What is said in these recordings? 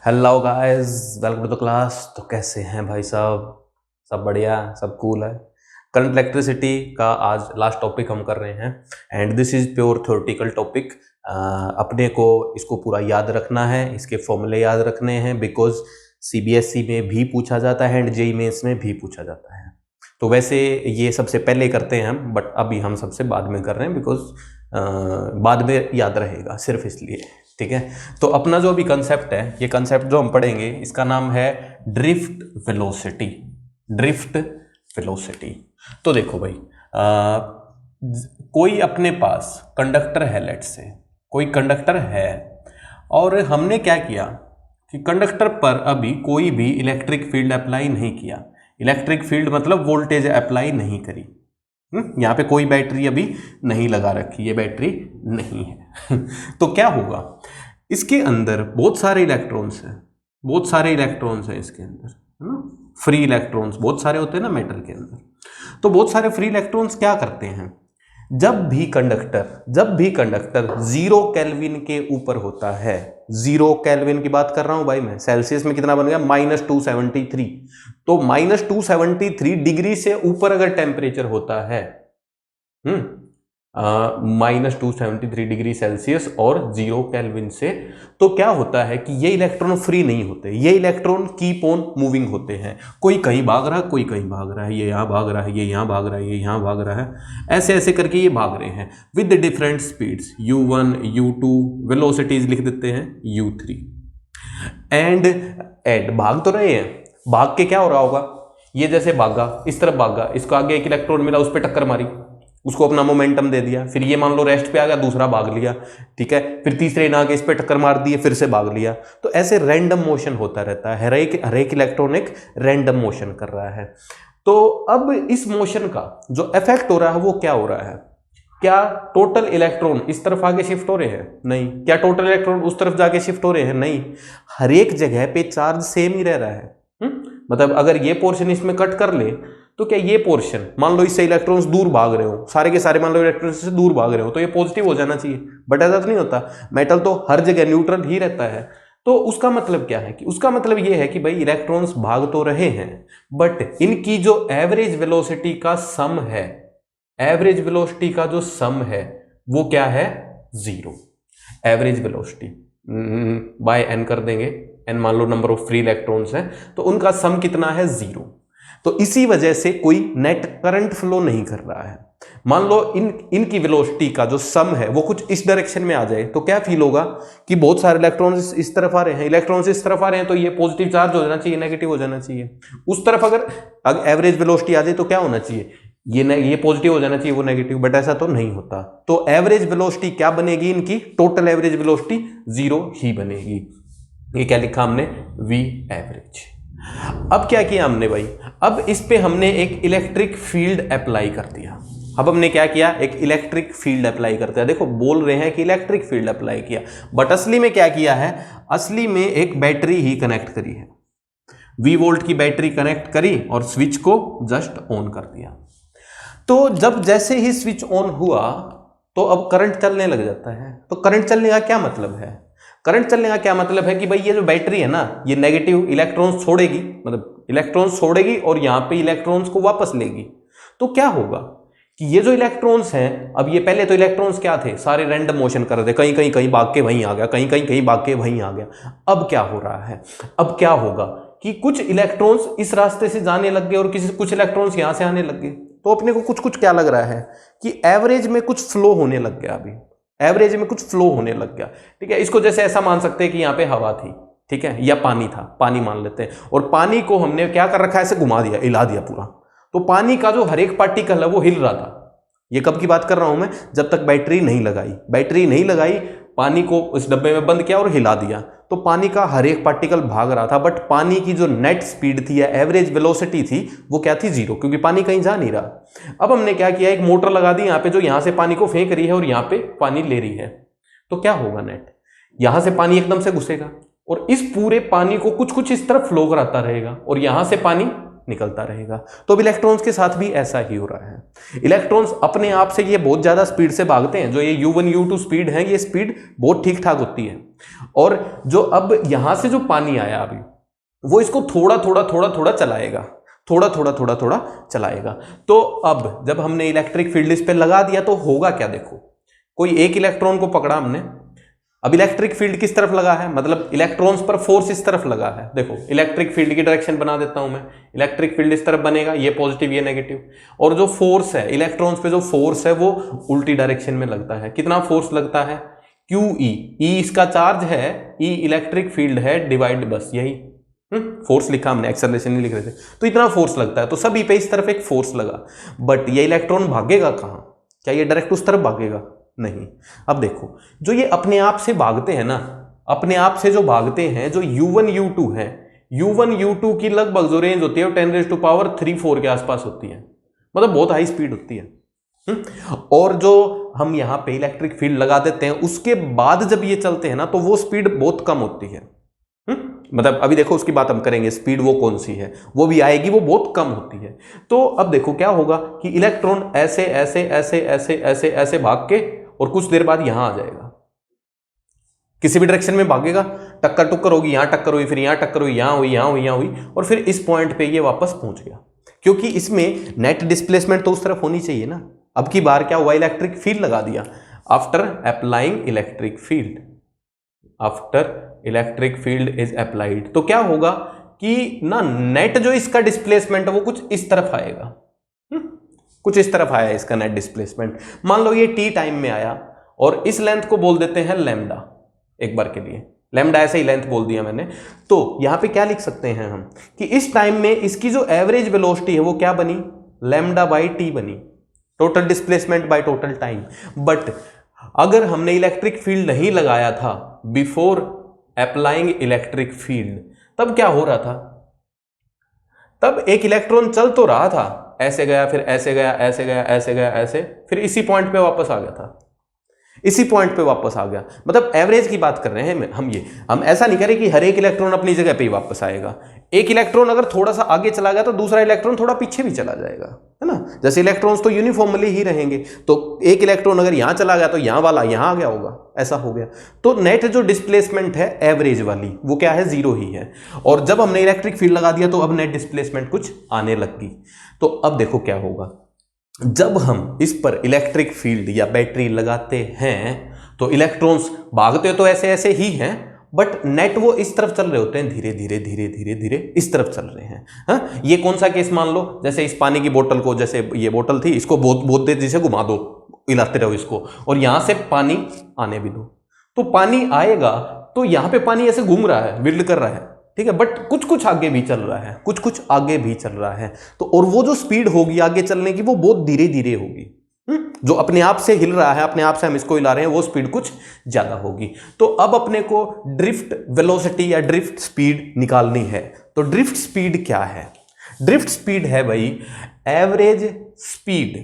Hello guys, welcome to the class. तो कैसे हैं भाई साहब? सब बढ़िया, सब कूल है। करंट इलेक्ट्रिसिटी का आज लास्ट टॉपिक हम कर रहे हैं and this is pure theoretical topic. अपने को इसको पूरा याद रखना है, इसके फॉर्मूले याद रखने हैं बिकॉज सीबीएसई में भी पूछा जाता है एंड जेईई मेंस में भी पूछा जाता है। तो वैसे ये सबसे पहले करते हैं हम, बट अभी हम सबसे बाद में कर रहे हैं बिकॉज बाद में याद रहेगा, सिर्फ इसलिए। ठीक है, तो अपना जो अभी कंसेप्ट है, ये कंसेप्ट जो हम पढ़ेंगे इसका नाम है ड्रिफ्ट वेलोसिटी। Drift velocity. तो देखो भाई, कोई अपने पास कंडक्टर है, लेट्स से कोई कंडक्टर है और हमने क्या किया कि कंडक्टर पर अभी कोई भी इलेक्ट्रिक फील्ड अप्लाई नहीं किया। इलेक्ट्रिक फील्ड मतलब वोल्टेज अप्लाई नहीं करी। यहाँ पे कोई बैटरी अभी नहीं लगा रखी, ये बैटरी नहीं है। तो क्या होगा, इसके अंदर बहुत सारे इलेक्ट्रॉन्स हैं, बहुत सारे इलेक्ट्रॉन्स हैं इसके अंदर, है ना। फ्री इलेक्ट्रॉन्स बहुत सारे होते हैं ना मैटर के अंदर। तो बहुत सारे फ्री इलेक्ट्रॉन्स क्या करते हैं, जब भी कंडक्टर 0 केल्विन के ऊपर होता है, 0 केल्विन की बात कर रहा हूं भाई मैं, सेल्सियस में कितना बन गया -273। तो -273 डिग्री से ऊपर अगर टेम्परेचर होता है, -273 डिग्री सेल्सियस और 0 केल्विन से, तो क्या होता है कि ये इलेक्ट्रॉन फ्री नहीं होते, ये इलेक्ट्रॉन कीप ऑन मूविंग होते हैं। कोई कहीं भाग रहा है, कोई कहीं भाग रहा है, ये यहाँ भाग रहा है, ये यहाँ भाग रहा है, ये यहाँ भाग रहा है, ऐसे ऐसे करके ये भाग रहे हैं with different speeds, u1 u2, velocities लिख देते हैं u3। एंड भाग तो रहे हैं, भाग के क्या हो रहा होगा, ये जैसे भागा, इस तरफ भागा, इसको आगे एक इलेक्ट्रॉन मिला, उस पर टक्कर मारी, उसको अपना मोमेंटम दे दिया, फिर ये मान लो रेस्ट पे आ गया, दूसरा भाग लिया, ठीक है, फिर तीसरे ने आगे इस पे टक्कर मार दी, फिर से भाग लिया। तो ऐसे रैंडम मोशन होता रहता है, हर एक इलेक्ट्रॉन एक रैंडम मोशन कर रहा है। तो अब इस मोशन का जो इफेक्ट हो रहा है वो क्या हो रहा है, क्या टोटल इलेक्ट्रॉन इस तरफ आगे शिफ्ट हो रहे हैं? नहीं। क्या टोटल इलेक्ट्रॉन उस तरफ जाके शिफ्ट हो रहे हैं? नहीं। हर एक जगह पे चार्ज सेम ही रह रहा है। मतलब अगर ये पोर्शन इसमें कट कर ले तो क्या ये पोर्शन, मान लो इससे इलेक्ट्रॉन्स दूर भाग रहे हो, सारे के सारे मान लो इलेक्ट्रॉन्स से दूर भाग रहे हो, तो ये पॉजिटिव हो जाना चाहिए, बट ऐसा तो नहीं होता। मेटल तो हर जगह न्यूट्रल ही रहता है। तो उसका मतलब क्या है कि उसका मतलब ये है कि भाई इलेक्ट्रॉन्स भाग तो रहे हैं, बट इनकी जो एवरेज वेलोसिटी का सम है, एवरेज वेलोसिटी का जो सम है वो क्या है? 0। एवरेज वेलोसिटी बाय एन कर देंगे, एन मान लो नंबर ऑफ फ्री इलेक्ट्रॉन्स है, तो उनका सम कितना है? 0। तो इसी वजह से कोई नेट करंट फ्लो नहीं कर रहा है। मान लो इनकी वेलोसिटी का जो सम है वो कुछ इस डायरेक्शन में आ जाए, तो क्या फील होगा कि बहुत सारे इलेक्ट्रॉन्स इस तरफ आ रहे हैं, इलेक्ट्रॉन्स इस तरफ आ रहे हैं, तो ये पॉजिटिव चार्ज हो जाना चाहिए, नेगेटिव हो जाना चाहिए। उस तरफ अगर एवरेज वेलोसिटी आ जाए तो क्या होना चाहिए, ये पॉजिटिव हो जाना चाहिए, वो नेगेटिव, बट ऐसा तो नहीं होता। तो एवरेज वेलोसिटी क्या बनेगी इनकी? टोटल एवरेज वेलोसिटी 0 ही बनेगी। ये क्या लिखा हमने? v average. अब क्या किया हमने भाई, अब इस पे हमने एक इलेक्ट्रिक फील्ड अप्लाई कर दिया। अब हमने क्या किया? एक इलेक्ट्रिक फील्ड अप्लाई करते हैं। देखो बोल रहे हैं कि इलेक्ट्रिक फील्ड अप्लाई किया, बट असली में क्या किया है? असली में एक बैटरी ही कनेक्ट करी है, V वोल्ट की बैटरी कनेक्ट करी और स्विच को जस्ट ऑन कर दिया। तो जब जैसे ही स्विच ऑन हुआ तो अब करंट चलने लग जाता है। तो करंट चलने का क्या मतलब है? करंट चलने का क्या मतलब है कि भाई ये जो बैटरी है ना, ये नेगेटिव इलेक्ट्रॉन्स छोड़ेगी, मतलब इलेक्ट्रॉन्स छोड़ेगी और यहाँ पे इलेक्ट्रॉन्स को वापस लेगी। तो क्या होगा कि ये जो इलेक्ट्रॉन्स हैं, अब ये पहले तो इलेक्ट्रॉन्स क्या थे? सारे रैंडम मोशन कर रहे थे, कहीं कहीं कहीं भाग के वहीं आ गया, कहीं कहीं कहीं भाग के वहीं आ गया। अब क्या हो रहा है, अब क्या होगा कि कुछ इलेक्ट्रॉन्स इस रास्ते से जाने लग गए और कुछ इलेक्ट्रॉन्स यहां से आने लग गए। तो अपने को कुछ कुछ क्या लग रहा है कि एवरेज में कुछ फ्लो होने लग गया, अभी एवरेज में कुछ फ्लो होने लग गया। ठीक है, इसको जैसे ऐसा मान सकते हैं कि यहाँ पे हवा थी, ठीक है, या पानी था, पानी मान लेते हैं, और पानी को हमने क्या कर रखा है? ऐसे घुमा दिया, हिला दिया पूरा। तो पानी का जो हर एक पार्टिकल है वो हिल रहा था। ये कब की बात कर रहा हूं मैं? जब तक बैटरी नहीं लगाई। बैटरी नहीं लगाई, पानी को इस डब्बे में बंद किया और हिला दिया, तो पानी का हर एक पार्टिकल भाग रहा था, बट पानी की जो नेट स्पीड थी या एवरेज वेलोसिटी थी वो क्या थी? 0, क्योंकि पानी कहीं जा नहीं रहा। अब हमने क्या किया? एक मोटर लगा दी यहाँ पे, जो यहाँ से पानी को फेंक रही है और यहाँ पे पानी ले रही है। तो क्या होगा? नेट यहां से पानी एकदम से घुसेगा और इस पूरे पानी को कुछ कुछ इस तरफ फ्लो कराता रहेगा, और यहां से पानी निकलता रहेगा। तो अब इलेक्ट्रॉन्स के साथ भी ऐसा ही हो रहा है। इलेक्ट्रॉन्स अपने आप से ये बहुत ज़्यादा स्पीड से भागते हैं, जो ये u1 u2 स्पीड है, ये स्पीड बहुत ठीक ठाक होती है। और जो अब यहाँ से जो पानी आया अभी, वो इसको थोड़ा थोड़ा चलाएगा, थोड़ा चलाएगा। तो अब जब हमने इलेक्ट्रिक फील्ड इस पर लगा दिया तो होगा क्या, देखो कोई एक इलेक्ट्रॉन को पकड़ा हमने, अब इलेक्ट्रिक फील्ड किस तरफ लगा है, मतलब इलेक्ट्रॉन्स पर फोर्स इस तरफ लगा है। देखो इलेक्ट्रिक फील्ड की डायरेक्शन बना देता हूं मैं, इलेक्ट्रिक फील्ड इस तरफ बनेगा, ये पॉजिटिव ये नेगेटिव, और जो फोर्स है इलेक्ट्रॉन्स पे, जो फोर्स है वो उल्टी डायरेक्शन में लगता है। कितना फोर्स लगता है, QE, E इसका चार्ज है, E इलेक्ट्रिक फील्ड है, डिवाइड बस यही फोर्स लिखा हमने, एक्सेलरेशन नहीं लिख रहे थे, तो इतना फोर्स लगता है। तो सभी पे इस तरफ एक फोर्स लगा, बट ये इलेक्ट्रॉन भागेगा कहां, क्या ये डायरेक्ट उस तरफ भागेगा, नहीं। अब देखो जो ये अपने आप से भागते हैं ना, अपने आप से जो भागते हैं, जो u1 u2 है, u1 u2 की लगभग जो रेंज होती है वो 10⁻³ के आसपास होती है, मतलब बहुत हाई स्पीड होती है। और जो हम यहां पे इलेक्ट्रिक फील्ड लगा देते हैं, उसके बाद जब ये चलते हैं ना, तो वो स्पीड बहुत कम होती है। मतलब अभी देखो उसकी बात हम करेंगे, स्पीड वो कौन सी है, वो भी आएगी, वो बहुत कम होती है। तो अब देखो क्या होगा कि इलेक्ट्रॉन ऐसे ऐसे ऐसे ऐसे ऐसे ऐसे भाग के और कुछ देर बाद यहां आ जाएगा, किसी भी डायरेक्शन में भागेगा, टक्कर टुक्कर होगी, यहां टक्कर हुई, फिर यहां टक्कर हुई, यहां हुई, यहां हुई, यहां हुई, और फिर इस पॉइंट पे ये वापस पहुंच गया, क्योंकि इसमें नेट डिस्प्लेसमेंट तो उस तरफ होनी चाहिए ना। अब की बार क्या हुआ, इलेक्ट्रिक फील्ड लगा दिया, after applying electric field, after electric field is applied, तो क्या होगा कि ना नेट जो इसका डिस्प्लेसमेंट है वो कुछ इस तरफ आएगा, कुछ इस तरफ आया इसका नेट डिस्प्लेसमेंट। मान लो ये t टाइम में आया और इस लेंथ को बोल देते हैं लैम्डा, एक बार के लिए लैम्डा ऐसे ही लेंथ बोल दिया मैंने। तो यहां पे क्या लिख सकते हैं हम कि इस टाइम में इसकी जो एवरेज वेलोसिटी है वो क्या बनी, λ/t बनी, total displacement by total time. But अगर हमने इलेक्ट्रिक फील्ड नहीं लगाया था बिफोर अप्लाइंग इलेक्ट्रिक फील्ड, तब क्या हो रहा था, तब एक इलेक्ट्रॉन चल तो रहा था, ऐसे गया, फिर ऐसे गया, ऐसे गया, ऐसे गया, ऐसे, फिर इसी पॉइंट पे वापस आ गया था, इसी पॉइंट पे वापस आ गया। मतलब एवरेज की बात कर रहे हैं हम ऐसा नहीं करें कि हर एक इलेक्ट्रॉन अपनी जगह पे ही वापस आएगा। एक इलेक्ट्रॉन अगर थोड़ा सा आगे चला गया तो दूसरा इलेक्ट्रॉन थोड़ा पीछे भी चला जाएगा, है ना। जैसे इलेक्ट्रॉन्स तो यूनिफॉर्मली ही रहेंगे, तो एक इलेक्ट्रॉन अगर यहां चला गया तो यहां वाला यहां आ गया होगा, ऐसा हो गया। तो नेट जो डिस्प्लेसमेंट है एवरेज वाली, वो क्या है, 0 ही है। और जब हमने इलेक्ट्रिक फील्ड लगा दिया तो अब नेट डिस्प्लेसमेंट कुछ आने लग गई। तो अब देखो क्या होगा, जब हम इस पर इलेक्ट्रिक फील्ड या बैटरी लगाते हैं तो इलेक्ट्रॉन्स भागते तो ऐसे ऐसे ही हैं, बट नेट वो इस तरफ चल रहे होते हैं, धीरे धीरे धीरे धीरे धीरे इस तरफ चल रहे हैं। हाँ, ये कौन सा केस मान लो, जैसे इस पानी की बोतल को, जैसे ये बोतल थी, इसको बहुत देर से घुमा दो, हिलाते रहो इसको, और यहां से पानी आने भी दो, तो पानी आएगा। तो यहां पे पानी ऐसे घूम रहा है, विर्ड कर रहा है, ठीक है, बट कुछ कुछ आगे भी चल रहा है, कुछ कुछ आगे भी चल रहा है। तो और वो जो स्पीड होगी आगे चलने की, वो बहुत धीरे धीरे होगी। जो अपने आप से हिल रहा है, अपने आप से हम इसको हिला रहे हैं, वो स्पीड कुछ ज्यादा होगी। तो अब अपने को ड्रिफ्ट वेलोसिटी या ड्रिफ्ट स्पीड निकालनी है। तो ड्रिफ्ट स्पीड क्या है, ड्रिफ्ट स्पीड है भाई एवरेज स्पीड।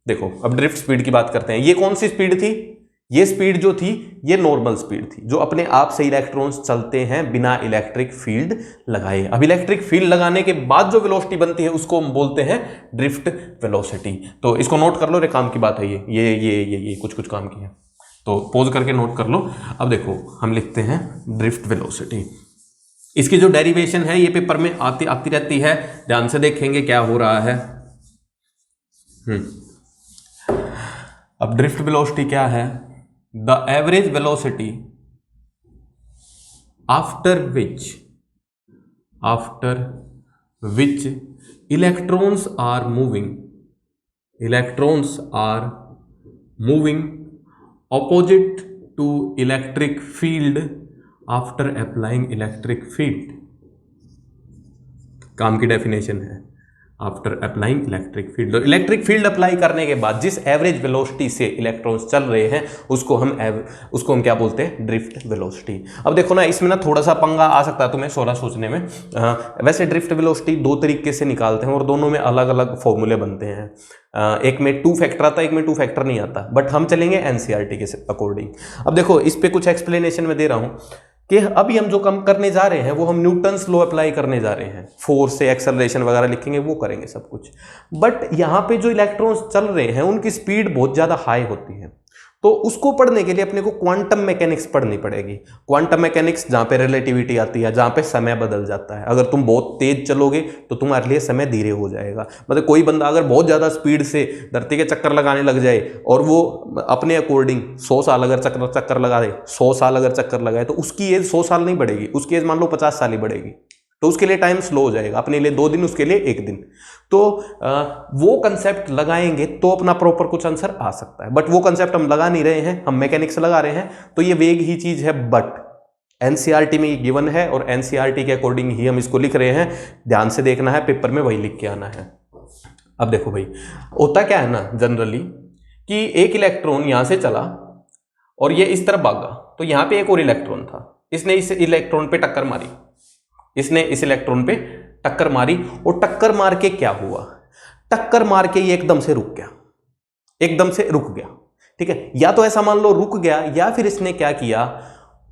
देखो अब ड्रिफ्ट स्पीड की बात करते हैं, ये कौन सी स्पीड थी, ये स्पीड जो थी ये नॉर्मल स्पीड थी, जो अपने आप से इलेक्ट्रॉन्स चलते हैं बिना इलेक्ट्रिक फील्ड लगाए। अब इलेक्ट्रिक फील्ड लगाने के बाद जो वेलोसिटी बनती है उसको हम बोलते हैं ड्रिफ्ट वेलोसिटी। तो इसको नोट कर लो, रे काम की बात है ये कुछ कुछ काम की है, तो पॉज करके नोट कर लो। अब देखो हम लिखते हैं ड्रिफ्ट वेलोसिटी, इसकी जो डेरिवेशन है ये पेपर में आती रहती है, ध्यान से देखेंगे क्या हो रहा है। अब ड्रिफ्ट वेलोसिटी क्या है, the average velocity after which electrons are moving opposite to electric field after applying electric field। काम की डेफिनेशन है after applying electric field. Electric field apply करने के बाद जिस एवरेज वेलोसिटी से इलेक्ट्रॉन्स चल रहे हैं उसको हम क्या बोलते हैं, ड्रिफ्ट वेलोसिटी। अब देखो ना, इसमें ना थोड़ा सा पंगा आ सकता है तुम्हें सोचने में। वैसे ड्रिफ्ट वेलोसिटी दो तरीके से निकालते हैं और दोनों में अलग अलग फॉर्मूले बनते हैं। एक में 2 फैक्टर आता है, एक में 2 फैक्टर नहीं आता, बट हम चलेंगे एनसीईआरटी के अकॉर्डिंग। अब देखो इस पे कुछ एक्सप्लेनेशन में दे रहा हूं कि अभी हम जो कम करने जा रहे हैं वो हम न्यूटन्स लॉ अप्लाई करने जा रहे हैं, फोर्स से एक्सेलरेशन वगैरह लिखेंगे, वो करेंगे सब कुछ। बट यहाँ पे जो इलेक्ट्रॉन्स चल रहे हैं उनकी स्पीड बहुत ज़्यादा हाई होती है, तो उसको पढ़ने के लिए अपने को क्वांटम मैकेनिक्स पढ़नी पड़ेगी। क्वांटम मैकेनिक्स जहाँ पे रिलेटिविटी आती है, जहाँ पे समय बदल जाता है। अगर तुम बहुत तेज चलोगे तो तुम्हारे लिए समय धीरे हो जाएगा। मतलब कोई बंदा अगर बहुत ज़्यादा स्पीड से धरती के चक्कर लगाने लग जाए और वो अपने अकॉर्डिंग 100 साल अगर चक्कर लगा दे, 100 साल अगर चक्कर लगाए, तो उसकी एज 100 साल नहीं बढ़ेगी, उसकी एज मान लो 50 साल ही बढ़ेगी। तो उसके लिए टाइम स्लो हो जाएगा, अपने लिए 2 दिन, उसके लिए 1 दिन। तो वो कंसेप्ट लगाएंगे तो अपना प्रॉपर कुछ आंसर आ सकता है। बट वो कंसेप्ट हम लगा नहीं रहे हैं, हम मैकेनिक्स लगा रहे हैं, तो ये वेग ही चीज है। बट एनसीईआरटी में ये गिवन है और एनसीईआरटी के अकॉर्डिंग ही हम इसको लिख रहे हैं। ध्यान से देखना है, पेपर में वही लिख के आना है। अब देखो भाई, होता क्या है ना जनरली कि एक इलेक्ट्रॉन यहां से चला और ये इस तरफ भागा, तो यहां पे एक और इलेक्ट्रॉन था, इसने इस इलेक्ट्रॉन पे टक्कर मारी, इसने इस इलेक्ट्रॉन पे टक्कर मारी, और टक्कर मार के क्या हुआ, टक्कर मार के ये एकदम से रुक गया, एकदम से रुक गया। ठीक है, या तो ऐसा मान लो रुक गया, या फिर इसने क्या किया,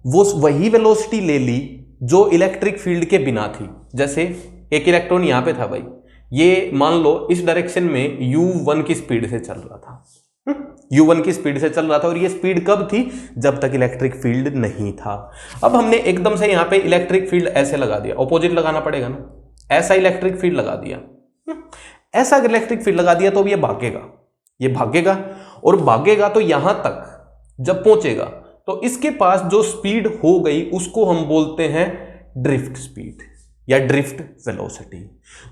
वो वही वेलोसिटी ले ली जो इलेक्ट्रिक फील्ड के बिना थी। जैसे एक इलेक्ट्रॉन यहां पे था भाई, ये मान लो इस डायरेक्शन में u1 की स्पीड से चल रहा था, u1 की स्पीड से चल रहा था, और ये स्पीड कब थी, जब तक इलेक्ट्रिक फील्ड नहीं था। अब हमने एकदम से यहां पे इलेक्ट्रिक फील्ड ऐसे लगा दिया, ऑपोजिट लगाना पड़ेगा ना, ऐसा इलेक्ट्रिक फील्ड लगा दिया, ऐसा इलेक्ट्रिक फील्ड लगा दिया, तो अब ये भागेगा, ये भागेगा, और भागेगा तो यहां तक जब पहुंचेगा तो इसके पास जो स्पीड हो गई उसको हम बोलते हैं ड्रिफ्ट स्पीड या ड्रिफ्ट वेलोसिटी।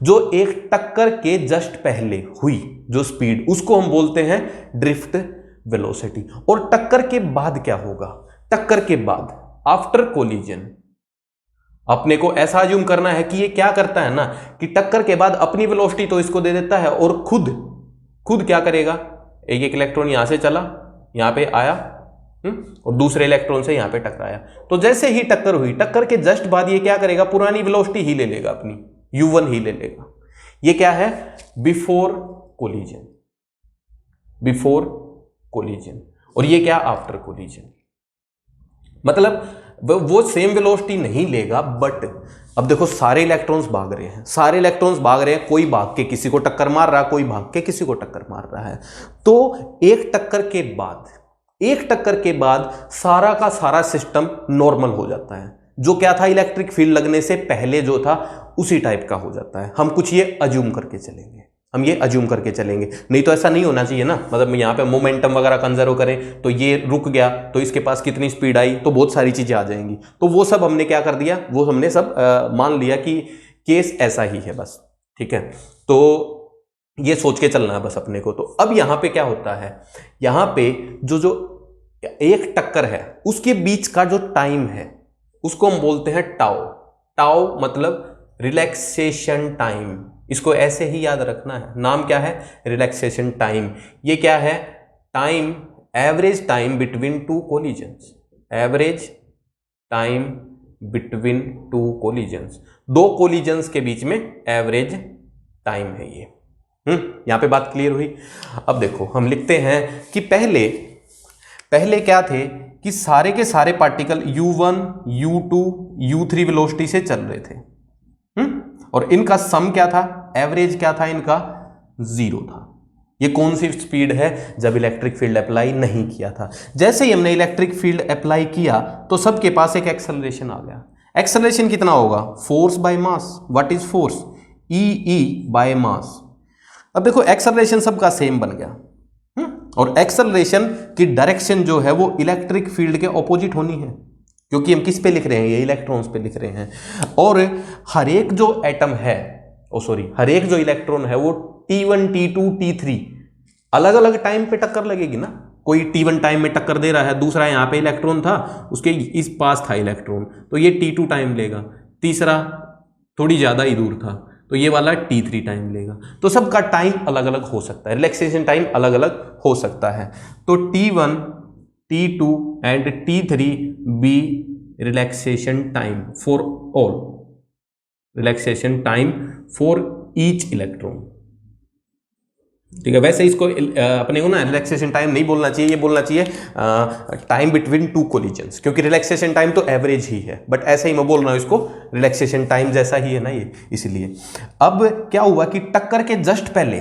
जो एक टक्कर के जस्ट पहले हुई जो स्पीड, उसको हम बोलते हैं ड्रिफ्ट वेलोसिटी। और टक्कर के बाद क्या होगा, टक्कर के बाद आफ्टर कोलिजन अपने को ऐसा अज्यूम करना है कि ये क्या करता है ना, कि टक्कर के बाद अपनी वेलोसिटी तो इसको दे देता है, और खुद क्या करेगा, एक इलेक्ट्रॉन यहां से चला, यहां पे आया, और दूसरे इलेक्ट्रॉन से यहां पे टकराया। तो जैसे ही टक्कर हुई, टक्कर के जस्ट बाद ये क्या करेगा, पुरानी वेलोसिटी ही ले लेगा, अपनी u1 ही ले लेगा। ये क्या है, बिफोर कोलिजन, बिफोर कोलिजन। और ये क्या, आफ्टर कोलिजन। मतलब वो सेम वेलोसिटी नहीं लेगा, बट अब देखो सारे इलेक्ट्रॉन्स भाग रहे हैं, सारे इलेक्ट्रॉन्स भाग रहे हैं, कोई भाग के किसी को टक्कर मार रहा है, कोई भाग के किसी को टक्कर मार रहा है। तो एक टक्कर के बाद सारा का सारा सिस्टम नॉर्मल हो जाता है। जो क्या था, इलेक्ट्रिक फील्ड लगने से पहले जो था उसी टाइप का हो जाता है। हम कुछ ये अज्यूम करके चलेंगे, नहीं तो ऐसा नहीं होना चाहिए ना। मतलब यहाँ पे मोमेंटम वगैरह कंजर्व करें तो ये रुक गया तो इसके पास कितनी स्पीड आई, तो बहुत सारी चीजें आ जाएंगी। तो वो सब हमने क्या कर दिया, वो हमने सब मान लिया कि केस ऐसा ही है बस। ठीक है, तो ये सोच के चलना है बस अपने को। तो अब यहां पे क्या होता है, यहां पे जो एक टक्कर है उसके बीच का जो टाइम है उसको हम बोलते हैं टाउ मतलब रिलैक्सेशन टाइम। इसको ऐसे ही याद रखना है, नाम क्या है, रिलैक्सेशन टाइम। ये क्या है, time, average time between two collisions, average time between two collisions, 2 collisions के बीच में एवरेज टाइम है ये। यहां पे बात क्लियर हुई। अब देखो हम लिखते हैं कि पहले क्या थे कि सारे के सारे particle u1, u2, u3 velocity से चल रहे थे, और इनका सम क्या था, एवरेज क्या था इनका, 0 था। ये कौन सी स्पीड है, जब इलेक्ट्रिक फील्ड अप्लाई नहीं किया था। जैसे ही हमने इलेक्ट्रिक फील्ड अप्लाई किया तो सबके पास एक एक्सेलरेशन आ गया। एक्सेलरेशन कितना होगा, force by mass. What is force, E by mass. अब देखो एक्सेलरेशन सबका सेम बन गया, और एक्सेलरेशन की डायरेक्शन जो है वो इलेक्ट्रिक फील्ड के ऑपोजिट होनी है, क्योंकि हम किस पे लिख रहे हैं, ये इलेक्ट्रॉन्स पे लिख रहे हैं। और हर एक जो एटम है, हर एक जो इलेक्ट्रॉन है वो T1, T2, T3 अलग अलग टाइम पे टक्कर लगेगी ना। कोई T1 टाइम में टक्कर दे रहा है, दूसरा यहाँ पे इलेक्ट्रॉन था, उसके इस पास था इलेक्ट्रॉन, तो ये T2 टाइम लेगा, तीसरा थोड़ी ज्यादा ही दूर था तो ये वाला T3 टाइम लेगा। तो सबका टाइम अलग अलग हो सकता है, रिलैक्सेशन टाइम अलग अलग हो सकता है। तो T1, T2 and T3 be relaxation time for all, relaxation time for each electron. ठीक है। वैसे इसको अपने को ना रिलैक्सेशन टाइम नहीं बोलना चाहिए, ये बोलना चाहिए टाइम बिटवीन टू कोलिजन्स, क्योंकि रिलैक्सेशन टाइम तो एवरेज ही है, बट ऐसे ही मैं बोल रहा हूँ इसको रिलैक्सेशन टाइम जैसा ही है ना ये, इसलिए। अब क्या हुआ कि टक्कर के जस्ट पहले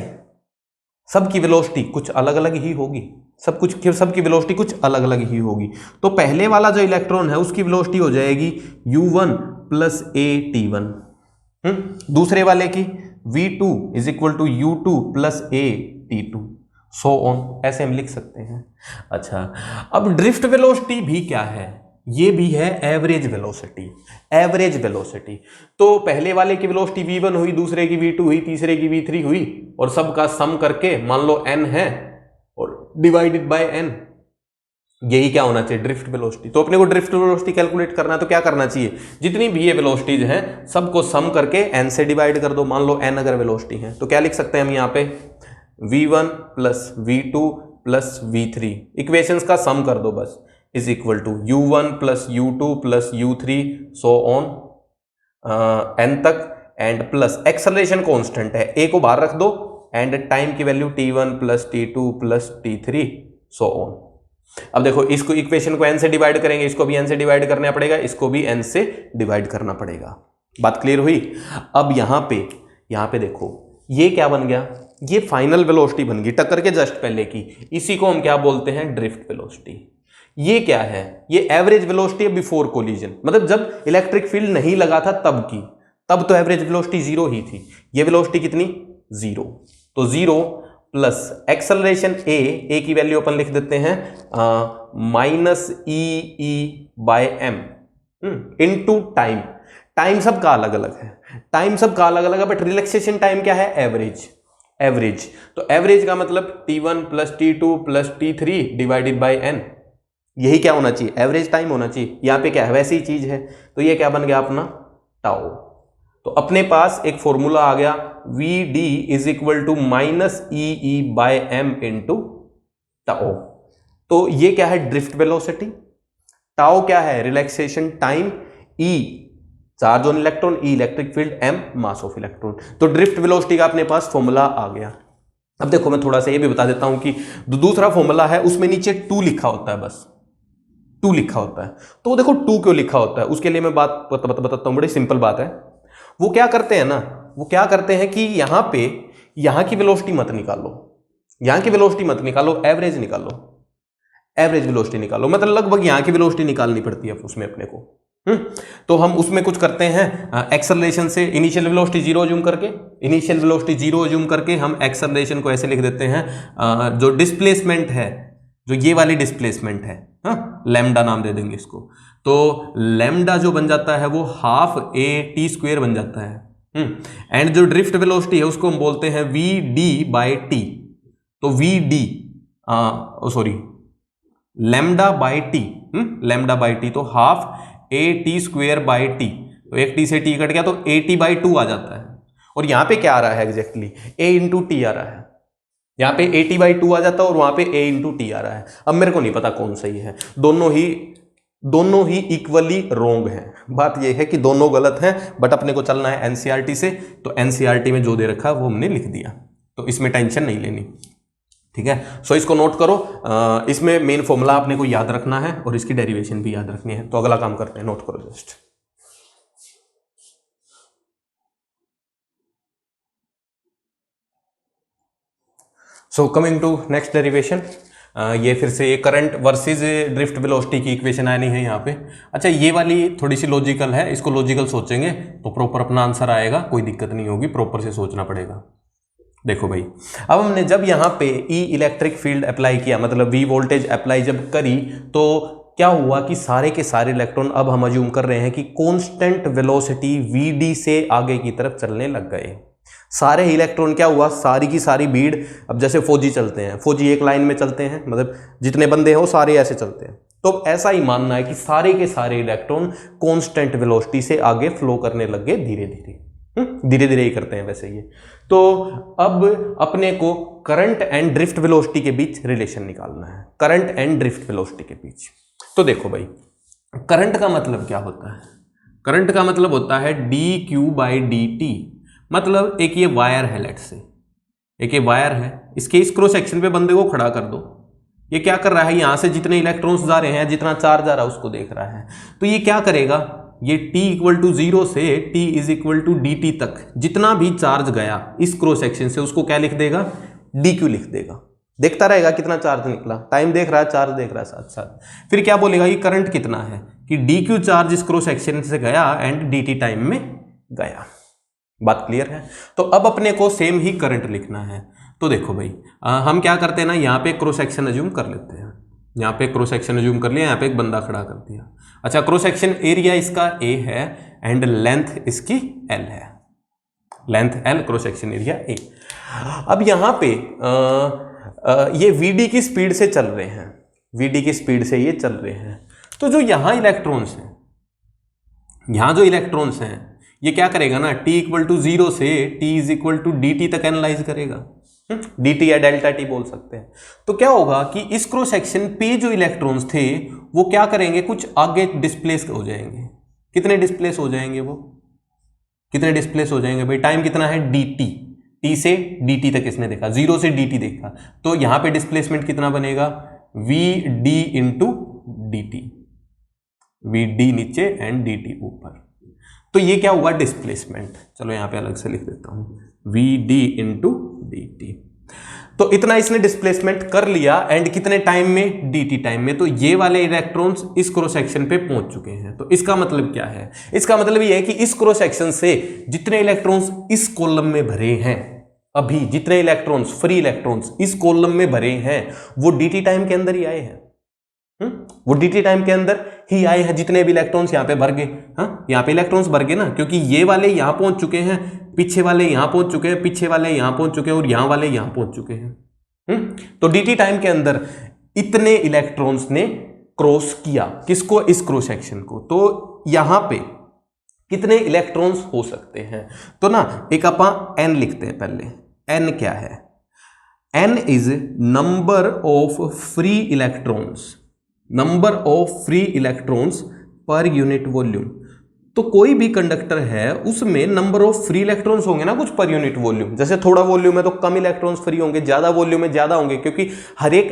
सबकी वेलोसिटी कुछ अलग अलग ही होगी, सबकी वेलोसिटी कुछ अलग अलग ही होगी। तो पहले वाला जो इलेक्ट्रॉन है उसकी वेलोसिटी हो जाएगी u1 प्लस a_t1, दूसरे वाले की v2 is equal to u2 plus a_t2, so on, ऐसे हम लिख सकते हैं। अच्छा, अब ड्रिफ्ट वेलोसिटी भी क्या है? ये भी है एवरेज वेलोसिटी। एवरेज वेलोसिटी तो पहले वाले की वेलोसिटी v1 हुई, दूसरे की v2 हुई, तीसरे की v3 हुई, और सबका सम करके मान लो n है और डिवाइडेड बाय n, यही क्या होना चाहिए? Drift velocity. तो अपने को ड्रिफ्ट वेलोसिटी कैलकुलेट करना है तो क्या करना चाहिए? जितनी भी ये वेलोसिटीज हैं सबको सम करके n से डिवाइड कर दो। मान लो n अगर वेलोसिटी है तो क्या लिख सकते हैं हम यहाँ पे? v1 plus v2 plus v3, equations का सम कर दो बस, is equal to u1 plus u2 plus u3 so on n तक, एंड प्लस एक्सेलरेशन कांस्टेंट है, a को बाहर रख दो, एंड टाइम की value t1 plus t2 plus t3 so on. अब देखो इसको इक्वेशन को n से डिवाइड करेंगे, इसको भी n से डिवाइड करना पड़ेगा, इसको भी n से डिवाइड करना पड़ेगा। बात क्लियर हुई? अब यहां पे देखो ये क्या बन गया? ये फाइनल वेलोसिटी बन गई टक्कर के जस्ट पहले की, इसी को हम क्या बोलते हैं? Drift velocity. ये क्या है? ये एवरेज वेलोसिटी है बिफोर कोलिजन, मतलब जब इलेक्ट्रिक फील्ड नहीं लगा था तब की, तब तो एवरेज वेलोसिटी जीरो ही थी। ये वेलोसिटी कितनी? जीरो। तो जीरो प्लस एक्सेलरेशन ए की वैल्यू अपन लिख देते हैं minus E by M into time. Time सबका अलग अलग है, बट रिलैक्सेशन टाइम क्या है? एवरेज। तो एवरेज का मतलब t1 plus t2 plus t3 divided by n, यही क्या होना चाहिए? एवरेज टाइम होना चाहिए। यहां पे क्या है? वैसी ही चीज है, तो ये क्या बन गया अपना? टाउ। तो अपने पास एक फॉर्मूला आ गया, vd is equal to minus E by M into tau. तो ये क्या है? Drift velocity. टाउ क्या है? Relaxation time. E charge on electron, E electric field, M mass of electron. तो ड्रिफ्ट वेलोसिटी का अपने पास फॉर्मूला आ गया। अब देखो मैं थोड़ा सा ये भी बता देता हूं कि दूसरा फॉर्मूला है उसमें नीचे 2 लिखा होता है, बस 2 लिखा होता है। तो देखो 2 क्यों लिखा होता है, उसके लिए मैं बात बताता हूं, बड़ी सिंपल बात है। वो क्या करते हैं कि यहां की वेलोसिटी मत निकालो, एवरेज वेलोसिटी निकालो, मतलब लगभग यहां की वेलोसिटी निकालनी पड़ती है उसमें अपने को। तो हम उसमें कुछ करते हैं एक्सेलरेशन से, इनिशियल वेलोसिटी जीरो ज्यूम करके हम एक्सेलरेशन को ऐसे लिख देते हैं, जो डिस्प्लेसमेंट है, जो ये वाली डिस्प्लेसमेंट है, लैम्डा नाम दे देंगे इसको। तो लैम्डा जो बन जाता है वो हाफ a_t² बन जाता है। एंड जो ड्रिफ्ट वेलोसिटी है उसको हम बोलते हैं vd/t। तो लैम्डा/t, तो हाफ a_t²/t। तो एक t से t कट गया तो at/2 आ जाता है। और यहां पे क्या आ रहा है एग्जैक्टली? a×t आ रहा है। यहां पे at/2 आ जाता है और वहां पे a×t आ रहा है। अब मेरे को नहीं पता कौन सही है, दोनों ही इक्वली रोंग हैं। बात यह है कि दोनों गलत हैं, बट अपने को चलना है एनसीईआरटी से, तो एनसीईआरटी में जो दे रखा है वो हमने लिख दिया, तो इसमें टेंशन नहीं लेनी। ठीक है, सो इसको नोट करो। इसमें मेन फॉर्मूला आपने को याद रखना है और इसकी डेरिवेशन भी याद रखनी है। तो अगला काम करते हैं, नोट करो just. So coming to next derivation, ये फिर से ये करंट वर्सेस ड्रिफ्ट वेलोसिटी की इक्वेशन आनी है यहाँ पे। अच्छा, ये वाली थोड़ी सी लॉजिकल है, इसको लॉजिकल सोचेंगे तो प्रॉपर अपना आंसर आएगा, कोई दिक्कत नहीं होगी, प्रॉपर से सोचना पड़ेगा। देखो भाई, अब हमने जब यहाँ पे ई इलेक्ट्रिक फील्ड अप्लाई किया, मतलब वी वोल्टेज अप्लाई जब करी, तो क्या हुआ कि सारे के सारे इलेक्ट्रॉन, अब हम अज्यूम कर रहे हैं कि कांस्टेंट वेलोसिटी वी से आगे की तरफ चलने लग गए। सारे इलेक्ट्रॉन क्या हुआ, सारी की सारी भीड़, अब जैसे फौजी चलते हैं, फौजी एक लाइन में चलते हैं, मतलब जितने बंदे हैं वो सारे ऐसे चलते हैं, तो ऐसा ही मानना है कि सारे के सारे इलेक्ट्रॉन कांस्टेंट वेलोसिटी से आगे फ्लो करने लग गए, धीरे धीरे ही करते हैं वैसे ये। तो अब अपने को करंट एंड ड्रिफ्ट वेलोसिटी के बीच रिलेशन निकालना है, करंट एंड ड्रिफ्ट वेलोसिटी के बीच। तो देखो भाई, करंट का मतलब क्या होता है? करंट का मतलब होता है dq/dt, मतलब एक ये वायर है, लेट से एक ये वायर है, इसके इस क्रॉस सेक्शन पे बंदे को खड़ा कर दो। ये क्या कर रहा है, यहां से जितने इलेक्ट्रॉन्स जा रहे हैं, जितना चार्ज आ रहा है उसको देख रहा है। तो ये क्या करेगा, ये t इक्वल टू 0 से t is equal to D T तक जितना भी चार्ज गया इस क्रॉस सेक्शन से, उसको क्या लिख देगा, dq लिख देगा। देखता रहेगा कितना चार्ज निकला, टाइम देख रहा है, चार्ज देख रहा है साथ साथ। फिर क्या बोलेगा, ये करंट कितना है, कि dq चार्ज इस क्रॉस सेक्शन से गया एंड dt टाइम में गया। बात क्लियर है। तो अब अपने को सेम ही करंट लिखना है। तो देखो भाई, हम क्या करते हैं ना, यहाँ पे क्रॉस सेक्शन अज्यूम कर लेते हैं। यहाँ पे क्रॉस सेक्शन अज्यूम कर लिया, यहाँ पे एक बंदा खड़ा कर दिया। अच्छा, क्रॉस सेक्शन एरिया इसका a है एंड लेंथ इसकी l है, length l, cross section area a। अब यहाँ पे ये vd की स्पीड से चल रहे हैं, vd की स्पीड से ये चल रहे हैं। तो जो यहाँ इलेक्ट्रॉन्स हैं, यहाँ जो इलेक्ट्रॉन्स हैं, ये क्या करेगा ना, t इक्वल टू 0 से t is equal to dt तक एनालाइज करेगा। dt या डेल्टा t बोल सकते हैं। तो क्या होगा कि इस क्रॉस सेक्शन पे जो इलेक्ट्रॉन्स थे वो क्या करेंगे, कुछ आगे डिस्प्लेस हो जाएंगे। कितने डिस्प्लेस हो जाएंगे, वो कितने डिस्प्लेस हो जाएंगे भाई, टाइम कितना है dt, t से dt तक इसने देखा, 0 से dt देखा, तो यहां पे डिस्प्लेसमेंट कितना बनेगा, vd इंटू dt, vd नीचे एंड dt ऊपर। तो ये क्या हुआ, डिस्प्लेसमेंट। चलो यहां पे अलग से लिख देता हूं, vd इंटू dt। तो इतना इसने डिस्प्लेसमेंट कर लिया एंड कितने टाइम में, dt टाइम में। तो ये वाले इलेक्ट्रॉन्स इस क्रॉस सेक्शन पे पहुंच चुके हैं। तो इसका मतलब क्या है, इसका मतलब ये है कि इस क्रॉस सेक्शन से जितने इलेक्ट्रॉन्स इस कॉलम में भरे हैं, अभी जितने इलेक्ट्रॉन्स, फ्री इलेक्ट्रॉन्स इस कॉलम में भरे हैं, वो dt टाइम के अंदर ही आए हैं। वो dt टाइम के अंदर ही आए हैं, जितने भी इलेक्ट्रॉन्स यहाँ पे भर गए। हाँ, यहाँ पे इलेक्ट्रॉन्स भर गए ना, क्योंकि ये वाले यहाँ पहुंच चुके हैं, पीछे वाले यहाँ पहुंच चुके हैं, पीछे वाले यहाँ पहुंच चुके हैं और यहाँ वाले यहाँ पहुंच चुके हैं। तो dt टाइम के अंदर इतने इलेक्ट्रॉन्स ने क्रॉस किया, किसको, इस क्रॉस सेक्शन को। तो यहाँ पे कितने इलेक्ट्रॉन्स हो सकते हैं, तो ना एक अपन n लिखते हैं पहले। n क्या है, n is number of free electrons, number of free electrons per unit volume. तो कोई भी कंडक्टर है उसमें नंबर ऑफ फ्री इलेक्ट्रॉन्स होंगे ना कुछ पर यूनिट वॉल्यूम। जैसे थोड़ा वॉल्यूम है तो कम इलेक्ट्रॉन्स फ्री होंगे, ज्यादा वॉल्यूम में ज्यादा होंगे, क्योंकि हर एक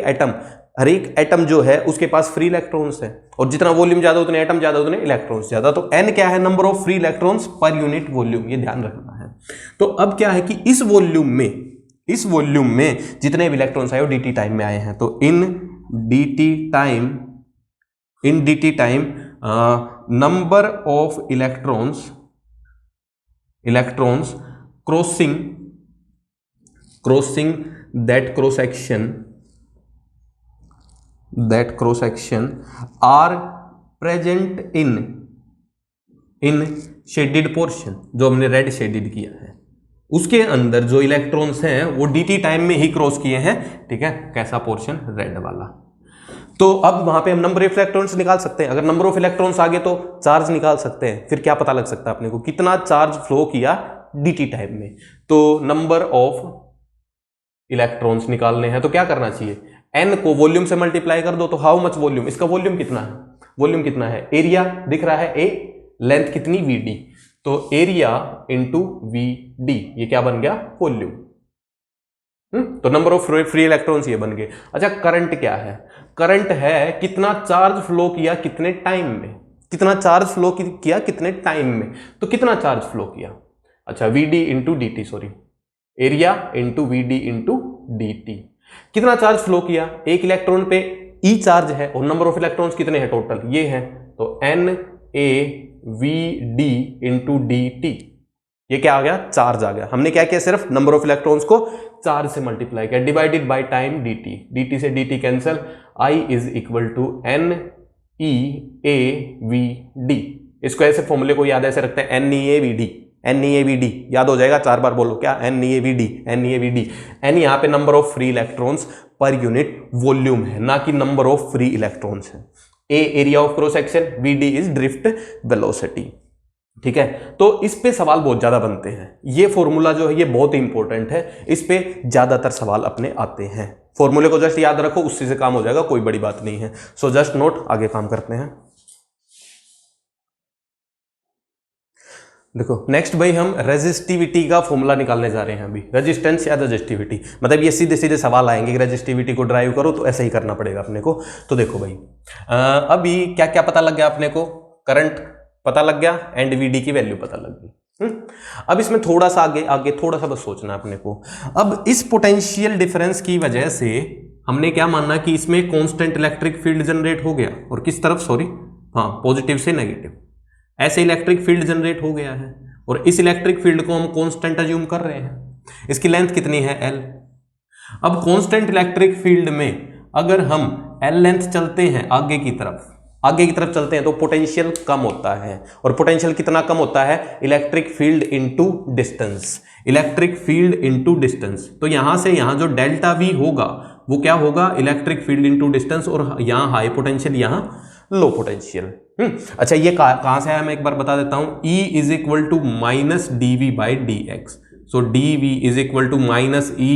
एटम जो है उसके पास फ्री इलेक्ट्रॉन्स है, और जितना वॉल्यूम ज्यादा उतने एटम ज्यादा उतने इलेक्ट्रॉन्स ज्यादा। तो n क्या है, number of free electrons per unit volume, ये ध्यान रखना है। तो अब क्या है कि इस वॉल्यूम में जितने भी इलेक्ट्रॉन्स आए वो dt टाइम में आए हैं। तो in dt time number of electrons crossing that cross section are present in shaded portion, जो हमने रेड शेडेड किया है, उसके अंदर जो इलेक्ट्रॉन्स हैं वो dt टाइम में ही क्रॉस किए हैं। ठीक है, कैसा पोर्शन, रेड वाला। तो अब वहां पे हम नंबर ऑफ इलेक्ट्रॉन्स निकाल सकते हैं। अगर नंबर ऑफ इलेक्ट्रॉन्स आ गए तो चार्ज निकाल सकते हैं। फिर क्या पता लग सकता है अपने को, कितना चार्ज फ्लो किया dt टाइम में। तो नंबर ऑफ इलेक्ट्रॉन्स निकालने हैं तो क्या करना चाहिए, n को वॉल्यूम से मल्टीप्लाई कर दो। तो हाउ मच वॉल्यूम, इसका वॉल्यूम कितना है, वॉल्यूम कितना है, एरिया दिख रहा है a, लेंथ कितनी vd, तो एरिया इंटू vd, ये क्या बन गया, वॉल्यूम। तो नंबर ऑफ फ्री इलेक्ट्रॉन्स ये बन गए। अच्छा, करंट क्या है, करंट है कितना चार्ज फ्लो किया कितने टाइम में, कितना चार्ज फ्लो किया कितने टाइम में। तो कितना चार्ज फ्लो किया, अच्छा vd into dt, sorry area into vd into dt। कितना चार्ज फ्लो किया, एक इलेक्ट्रॉन पे e चार्ज है और नंबर ऑफ इलेक्ट्रॉन्स कितने हैं टोटल, ये हैं। तो n a vd into dt, ये क्या आ गया, चार्ज आ गया। हमने क्या किया, सिर्फ नंबर ऑफ इलेक्ट्रॉन्स को चार्ज से मल्टीप्लाई किया, डिवाइडेड बाय टाइम dt से dt cancel, I is equal to n e a v d। इसको ऐसे फॉर्मूले को याद ऐसे रखते हैं, n e a v d, n e a v d याद हो जाएगा। 4 बार बोलो क्या, n e a v d, n e a v d। n यहाँ पे number of free electrons per unit volume है, ना कि नंबर ऑफ फ्री इलेक्ट्रॉन्स है। a area of cross section, v d is drift velocity. ठीक है, तो इस पे सवाल बहुत ज्यादा बनते हैं। ये फॉर्मूला जो है ये बहुत इंपॉर्टेंट है, इस पे ज्यादातर सवाल अपने आते हैं। फॉर्मूले को जस्ट याद रखो, उससे से काम हो जाएगा, कोई बड़ी बात नहीं है। सो जस्ट नोट, आगे काम करते हैं। देखो नेक्स्ट भाई हम रेजिस्टिविटी का फॉर्मूला निकालने जा रहे हैं अभी। रेजिस्टेंस या रेजिस्टिविटी, मतलब ये सीधे सीधे सवाल आएंगे कि रेजिस्टिविटी को ड्राइव करो तो ऐसे ही करना पड़ेगा अपने को। तो देखो भाई अभी क्या क्या पता लग गया अपने को, करंट पता लग गया एंड वीडी की वैल्यू पता लग गई। अब इसमें थोड़ा सा आगे थोड़ा सा बस सोचना अपने को। अब इस पोटेंशियल डिफरेंस की वजह से हमने क्या मानना कि इसमें कांस्टेंट इलेक्ट्रिक फील्ड जनरेट हो गया, और किस तरफ, सॉरी हाँ, पॉजिटिव से नेगेटिव, ऐसे इलेक्ट्रिक फील्ड जनरेट हो गया है। और इस इलेक्ट्रिक फील्ड को हम कांस्टेंट अज्यूम कर रहे हैं। इसकी लेंथ कितनी है, L। अब कांस्टेंट इलेक्ट्रिक फील्ड में अगर हम L लेंथ चलते हैं आगे की तरफ चलते हैं तो पोटेंशियल कम होता है। और पोटेंशियल कितना कम होता है, electric field into distance, electric field into distance. तो यहां से यहां जो डेल्टा V होगा वो क्या होगा, इलेक्ट्रिक फील्ड इनटू डिस्टेंस, और यहां हाई पोटेंशियल, यहां लो पोटेंशियल। अच्छा ये कहां से आया मैं एक बार बता देता हूं। E is equal to minus dV by dx। सो dV is equal to minus E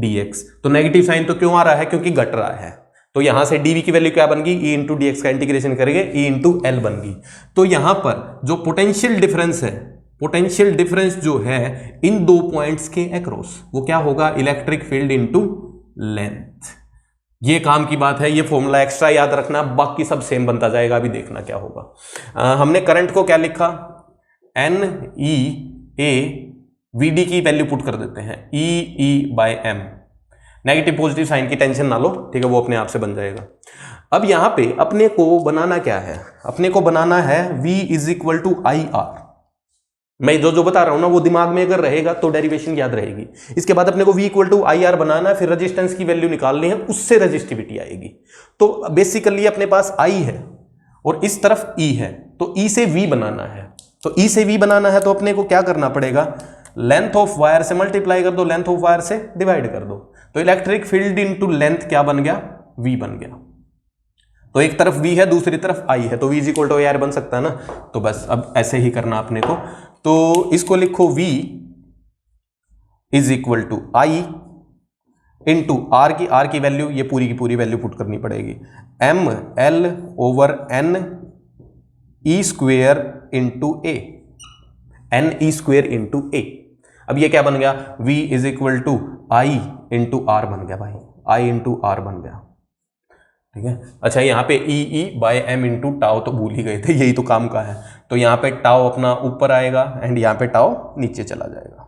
dx। तो नेगेटिव साइन तो क्यों आ रहा है, क्योंकि घट रहा है। तो यहां से dV की वैल्यू क्या बन गई, E इंटू dx का इंटीग्रेशन करेंगे, E इंटू L बन गई। तो यहां पर जो पोटेंशियल डिफरेंस है, पोटेंशियल डिफरेंस जो है इन दो पॉइंट्स के अक्रॉस, वो क्या होगा, इलेक्ट्रिक फील्ड इनटू लेंथ। ये काम की बात है, ये फॉर्मूला एक्स्ट्रा याद रखना, बाकी सब सेम बनता जाएगा। अभी देखना क्या होगा। हमने करंट को क्या लिखा, NE VD की वैल्यू पुट कर देते हैं, EE by M। Negative positive sign की टेंशन ना लो, ठीक है, वो अपने आप से बन जाएगा। अब यहां पे अपने को बनाना क्या है, अपने को बनाना है V is equal to IR। मैं जो बता रहा हूं ना वो दिमाग में अगर रहेगा तो डेरिवेशन याद रहेगी। इसके बाद अपने को V इक्वल टू IR बनाना है, फिर रेजिस्टेंस की वैल्यू निकालनी है, उससे रेजिस्टिविटी आएगी। तो बेसिकली अपने पास I है और इस तरफ E है, तो E से V बनाना है। तो E से V बनाना है तो अपने को क्या करना पड़ेगा, लेंथ ऑफ वायर से मल्टीप्लाई कर दो, लेंथ ऑफ वायर से डिवाइड कर दो। तो इलेक्ट्रिक फील्ड इनटू लेंथ क्या बन गया, V बन गया। तो एक तरफ V है, दूसरी तरफ I है, तो V is equal to IR बन सकता है ना। तो बस अब ऐसे ही करना अपने को। तो इसको लिखो V is equal to I into R की वैल्यू, ये पूरी की पूरी वैल्यू पुट करनी पड़ेगी, ML over N E square into A, NE square into A। अब ये क्या बन गया, V is equal to I into R बन गया भाई, I इंटू R बन गया, ठीक है। अच्छा यहाँ पे E by M into tau तो भूल ही गए थे, यही तो काम का है। तो यहाँ पे टाउ अपना ऊपर आएगा एंड यहाँ पे टाउ नीचे चला जाएगा।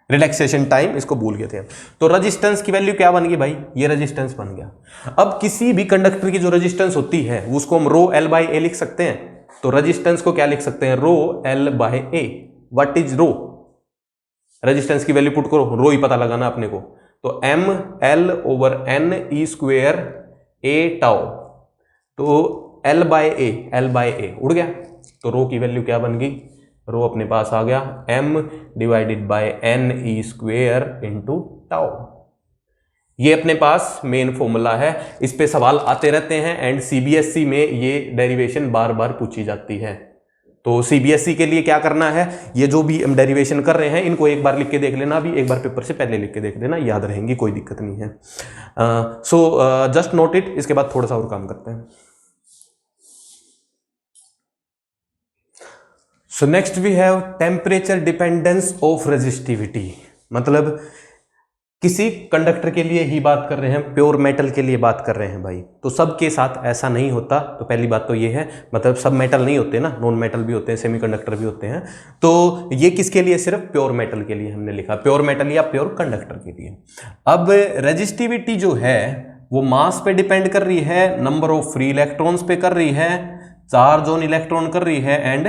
रिलैक्सेशन टाइम इसको भूल गए थे हम। तो रेजिस्टेंस की वैल्यू क्या बन गई भाई, ये रेजिस्टेंस बन गया। अब किसी भी कंडक्टर की जो रेजिस्टेंस होती है उसको हम रो L बाय A लिख सकते हैं। तो रेजिस्टेंस को क्या लिख सकते हैं, rho L by A। What is rho, resistance की वैल्यू पुट करो, रो ही पता लगाना अपने को। तो ML over N E square A tau, तो L बाय A उड़ गया। तो रो की वैल्यू क्या बन गई, रो अपने पास आ गया M divided by N E square into tau. ये अपने पास मेन फॉर्मूला है, इस पे सवाल आते रहते हैं एंड CBSE में ये डेरिवेशन बार बार पूछी जाती है। तो CBSE के लिए क्या करना है, ये जो भी हम डेरिवेशन कर रहे हैं इनको एक बार लिख के देख लेना, अभी एक बार पेपर से पहले लिख के देख लेना, याद रहेंगी, कोई दिक्कत नहीं है। So just note it. इसके बाद थोड़ा सा और काम करते हैं। So next we have temperature dependence of resistivity. मतलब किसी कंडक्टर के लिए ही बात कर रहे हैं, प्योर मेटल के लिए बात कर रहे हैं भाई। तो सबके साथ ऐसा नहीं होता। तो पहली बात तो ये है, मतलब सब मेटल नहीं होते ना, नॉन मेटल भी होते हैं, सेमीकंडक्टर भी होते हैं। तो ये किसके लिए, सिर्फ प्योर मेटल के लिए हमने लिखा, प्योर मेटल या प्योर कंडक्टर के लिए। अब रेजिस्टिविटी जो है वो मास पे डिपेंड कर रही है, नंबर ऑफ फ्री इलेक्ट्रॉन्स पे कर रही है, चार्ज ऑन इलेक्ट्रॉन कर रही है एंड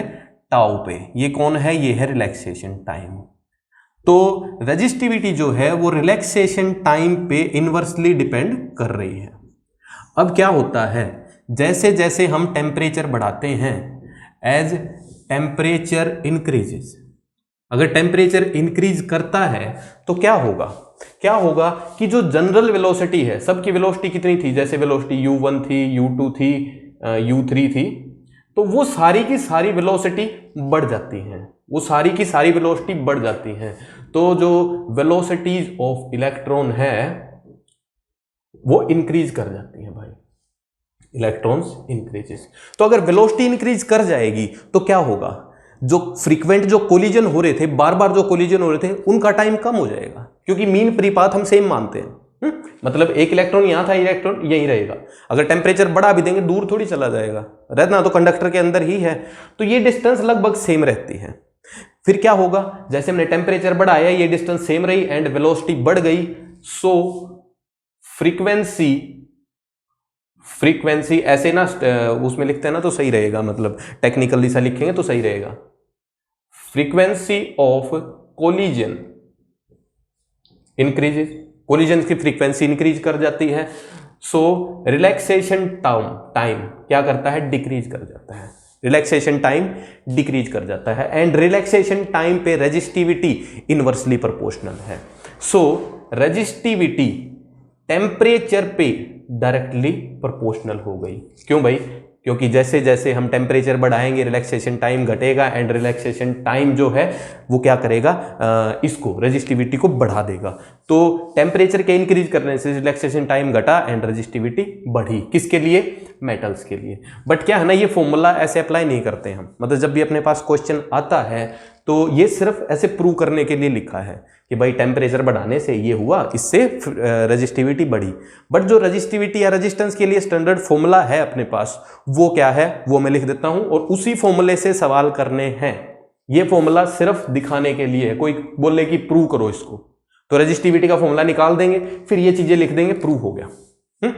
टाउ पे। ये कौन है, ये है रिलैक्सेशन टाइम। तो रेजिस्टिविटी जो है वो रिलैक्सेशन टाइम पे इनवर्सली डिपेंड कर रही है। अब क्या होता है, जैसे जैसे हम टेम्परेचर बढ़ाते हैं, एज टेम्परेचर इंक्रीजेस, अगर टेम्परेचर इंक्रीज करता है तो क्या होगा कि जो जनरल वेलोसिटी है, सबकी वेलोसिटी कितनी थी, जैसे वेलोसिटी u1 थी, u2 थी, u3 थी, तो वो सारी की सारी वेलोसिटी बढ़ जाती हैं, वो सारी की सारी वेलोसिटी बढ़ जाती हैं। तो जो वेलोसिटीज ऑफ इलेक्ट्रॉन है वो इंक्रीज कर जाती हैं भाई, इलेक्ट्रॉन्स इंक्रीजेस। तो अगर वेलोसिटी इंक्रीज कर जाएगी तो क्या होगा, जो फ्रीक्वेंट जो कोलिजन हो रहे थे, बार बार जो कोलिजन हो रहे थे, उनका टाइम कम हो जाएगा, क्योंकि मीन परिपात हम सेम मानते हैं। मतलब एक इलेक्ट्रॉन यहां था, इलेक्ट्रॉन यहीं रहेगा। अगर टेम्परेचर बढ़ा भी देंगे दूर थोड़ी चला जाएगा, रहना तो कंडक्टर के अंदर ही है, तो ये डिस्टेंस लगभग सेम रहती है। फिर क्या होगा, जैसे हमने टेम्परेचर बढ़ाया, ये डिस्टेंस सेम रही एंड वेलोसिटी बढ़ गई, सो फ्रीक्वेंसी ऐसे ना उसमें लिखते हैं ना तो सही रहेगा, मतलब टेक्निकली सा लिखेंगे तो सही रहेगा। Frequency of collision increases, collision की फ्रीक्वेंसी इंक्रीज कर जाती है, सो रिलैक्सेशन टाइम क्या करता है, डिक्रीज कर जाता है, रिलैक्सेशन टाइम डिक्रीज कर जाता है, एंड रिलैक्सेशन टाइम पे रेजिस्टिविटी इनवर्सली प्रोपोर्शनल है। सो रेजिस्टिविटी टेम्परेचर पे डायरेक्टली प्रोपोर्शनल हो गई। क्यों भाई, क्योंकि जैसे जैसे हम टेम्परेचर बढ़ाएंगे रिलैक्सेशन टाइम घटेगा, एंड रिलैक्सेशन टाइम जो है वो क्या करेगा, इसको रेजिस्टिविटी को बढ़ा देगा। तो टेम्परेचर के इंक्रीज करने से रिलैक्सेशन टाइम घटा एंड रेजिस्टिविटी बढ़ी, किसके लिए, मेटल्स के लिए। बट क्या है ना, ये फॉर्मूला ऐसे अप्लाई नहीं करते हम, मतलब जब भी अपने पास क्वेश्चन आता है तो ये सिर्फ ऐसे प्रूव करने के लिए लिखा है कि भाई टेम्परेचर बढ़ाने से ये हुआ, इससे रेजिस्टिविटी बढ़ी। बट जो रेजिस्टिविटी या रेजिस्टेंस के लिए स्टैंडर्ड फॉर्मूला है अपने पास, वो क्या है, वो मैं लिख देता हूं, और उसी फॉर्मूले से सवाल करने हैं। ये फॉर्मूला सिर्फ दिखाने के लिए है, कोई बोले कि प्रूव करो इसको, तो रेजिस्टिविटी का फॉर्मूला निकाल देंगे, फिर ये चीजें लिख देंगे, प्रूव हो गया।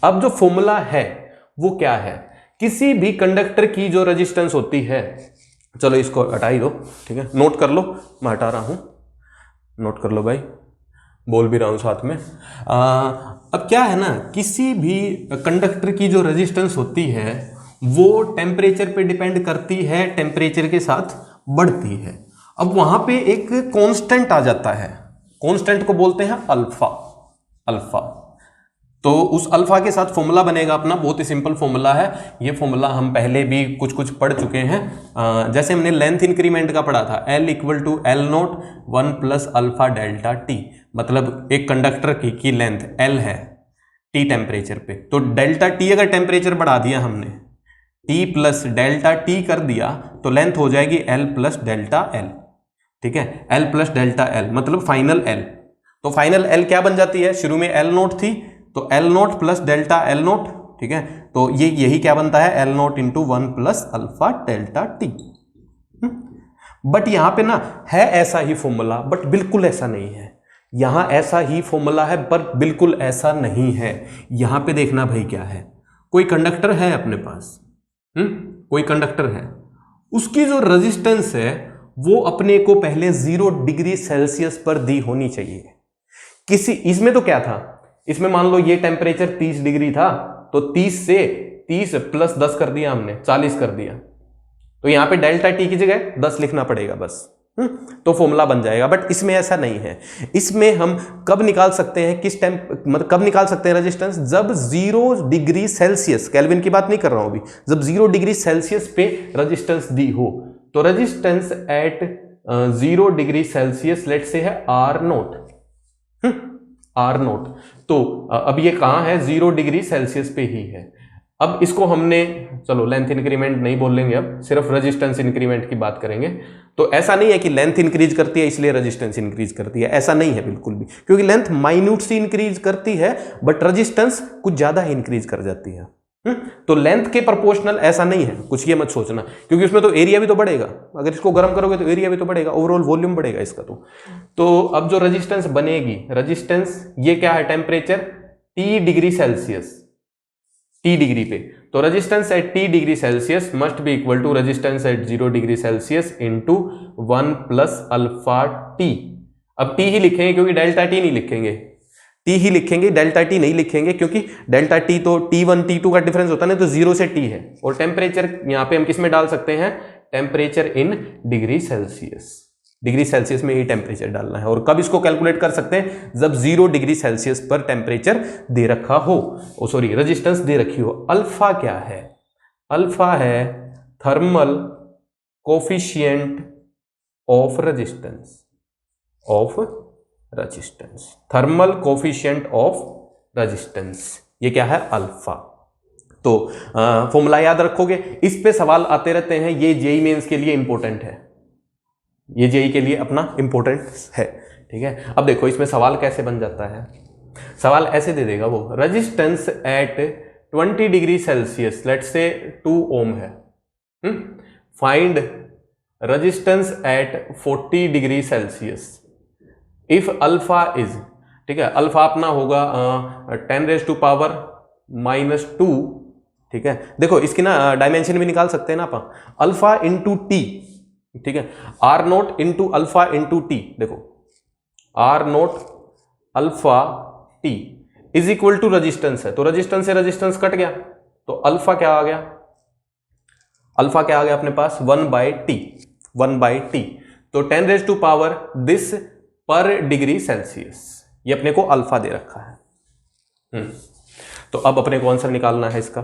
अब जो फॉर्मूला है वो क्या है, किसी भी कंडक्टर की जो रेजिस्टेंस होती है, चलो इसको हटा ही दो, ठीक है, नोट कर लो, मैं हटा रहा हूं, नोट कर लो भाई, बोल भी रहा हूं साथ में। अब क्या है ना, किसी भी कंडक्टर की जो रेजिस्टेंस होती है वो टेम्परेचर पे डिपेंड करती है, टेम्परेचर के साथ बढ़ती है। अब वहां पे एक कांस्टेंट आ जाता है, कांस्टेंट को बोलते हैं अल्फा। अल्फा तो उस अल्फा के साथ फॉर्मूला बनेगा अपना, बहुत ही सिंपल फॉर्मूला है। ये फॉर्मूला हम पहले भी कुछ कुछ पढ़ चुके हैं। जैसे हमने लेंथ इंक्रीमेंट का पढ़ा था, L equal to L naught 1 plus alpha delta T, मतलब एक कंडक्टर की लेंथ L है T टेम्परेचर पे, तो डेल्टा टी अगर टेम्परेचर बढ़ा दिया हमने, T प्लस डेल्टा टी कर दिया, तो लेंथ हो जाएगी L प्लस डेल्टा L, ठीक है, L प्लस डेल्टा L मतलब फाइनल L। तो फाइनल L क्या बन जाती है, शुरू में L नोट थी तो L note plus delta L note, ठीक है, तो ये यही क्या बनता है, L note into 1 plus alpha delta T. But यहां पे ना है ऐसा ही फॉर्मूला, बट बिल्कुल ऐसा नहीं है। यहां ऐसा ही फॉर्मूला है पर बिल्कुल ऐसा नहीं है। यहां पे देखना भाई क्या है, कोई कंडक्टर है अपने पास, कोई कंडक्टर है, उसकी जो रेजिस्टेंस है वो अपने को पहले 0 डिग्री सेल्सियस पर दी होनी चाहिए। किसी इसमें तो क्या था, इसमें मान लो ये टेम्परेचर 30 डिग्री था, तो 30 से 30 प्लस 10 कर दिया हमने, 40 कर दिया, तो यहां पे डेल्टा टी की जगह 10 लिखना पड़ेगा बस, तो फॉर्मूला बन जाएगा। बट इसमें ऐसा नहीं है। इसमें हम कब निकाल सकते हैं, किस टाइम, मतलब कब निकाल सकते हैं रेजिस्टेंस, जब 0 डिग्री सेल्सियस, केल्विन की बात नहीं कर रहा हूं अभी, जब 0 डिग्री सेल्सियस पे रेजिस्टेंस दी हो, तो resistance at 0 degree Celsius let से है आर नोट, आर नोट। तो अब ये कहां है, 0 डिग्री सेल्सियस पे ही है। अब इसको हमने, चलो लेंथ इंक्रीमेंट नहीं बोलेंगे, अब सिर्फ रेजिस्टेंस इंक्रीमेंट की बात करेंगे। तो ऐसा नहीं है कि लेंथ इंक्रीज करती है इसलिए रेजिस्टेंस इंक्रीज करती है, ऐसा नहीं है बिल्कुल भी, क्योंकि लेंथ माइन्यूट सी इंक्रीज करती है बट रेजिस्टेंस कुछ ज्यादा ही इंक्रीज कर जाती है। तो लेंथ के प्रोपोर्शनल ऐसा नहीं है, कुछ ये मत सोचना, क्योंकि उसमें तो एरिया भी तो बढ़ेगा, अगर इसको गर्म करोगे तो एरिया भी तो बढ़ेगा, ओवरऑल वॉल्यूम बढ़ेगा इसका। तो अब जो रेजिस्टेंस बनेगी, रेजिस्टेंस ये क्या है, temperature T degree Celsius, T degree पे, तो resistance at T degree Celsius must be equal to resistance at 0 degree Celsius into 1 plus alpha T. अब T ही लिखेंगे क्योंकि डेल्टा T नहीं लिखेंगे, T ही लिखेंगे, डेल्टा T नहीं लिखेंगे, क्योंकि डेल्टा T तो T1 T2 का डिफरेंस होता है ना, तो 0 से T है, और टेम्परेचर यहाँ पे हम किस में डाल सकते हैं, temperature in degree Celsius, degree Celsius में ही टेम्परेचर डालना है। और कब इसको कैलकुलेट कर सकते हैं, जब 0 डिग्री सेल्सियस पर टेम्परेचर दे रखा हो, सॉरी रेजिस्टेंस दे रखी हो। अल्फा क्या है, अल्फा है thermal coefficient of resistance, of resistance, thermal coefficient of resistance, ये क्या है, अल्फा। तो फॉर्मूला याद रखोगे। इस पे सवाल आते रहते हैं, ये जेईई मेंस के लिए इंपॉर्टेंट है, ये जेईई के लिए अपना इंपॉर्टेंट है, ठीक है। अब देखो इसमें सवाल कैसे बन जाता है, सवाल ऐसे दे देगा वो, resistance at 20 degree Celsius let's say 2 ओम है, find resistance at 40 degree Celsius if alpha is, ठीक है, अल्फा अपना होगा 10⁻⁻², ठीक है। देखो इसकी ना डायमेंशन भी निकाल सकते हैं ना आप, अल्फा इंटू टी, ठीक है, R naught into alpha into T, देखो R naught alpha T is equal to resistance है, तो रेजिस्टेंस से रेजिस्टेंस कट गया, तो अल्फा क्या आ गया, अल्फा क्या आ गया अपने पास 1/t, 1/t, तो 10⁻⁻ दिस पर डिग्री सेल्सियस, ये अपने को अल्फा दे रखा है। तो अब अपने को आंसर निकालना है इसका।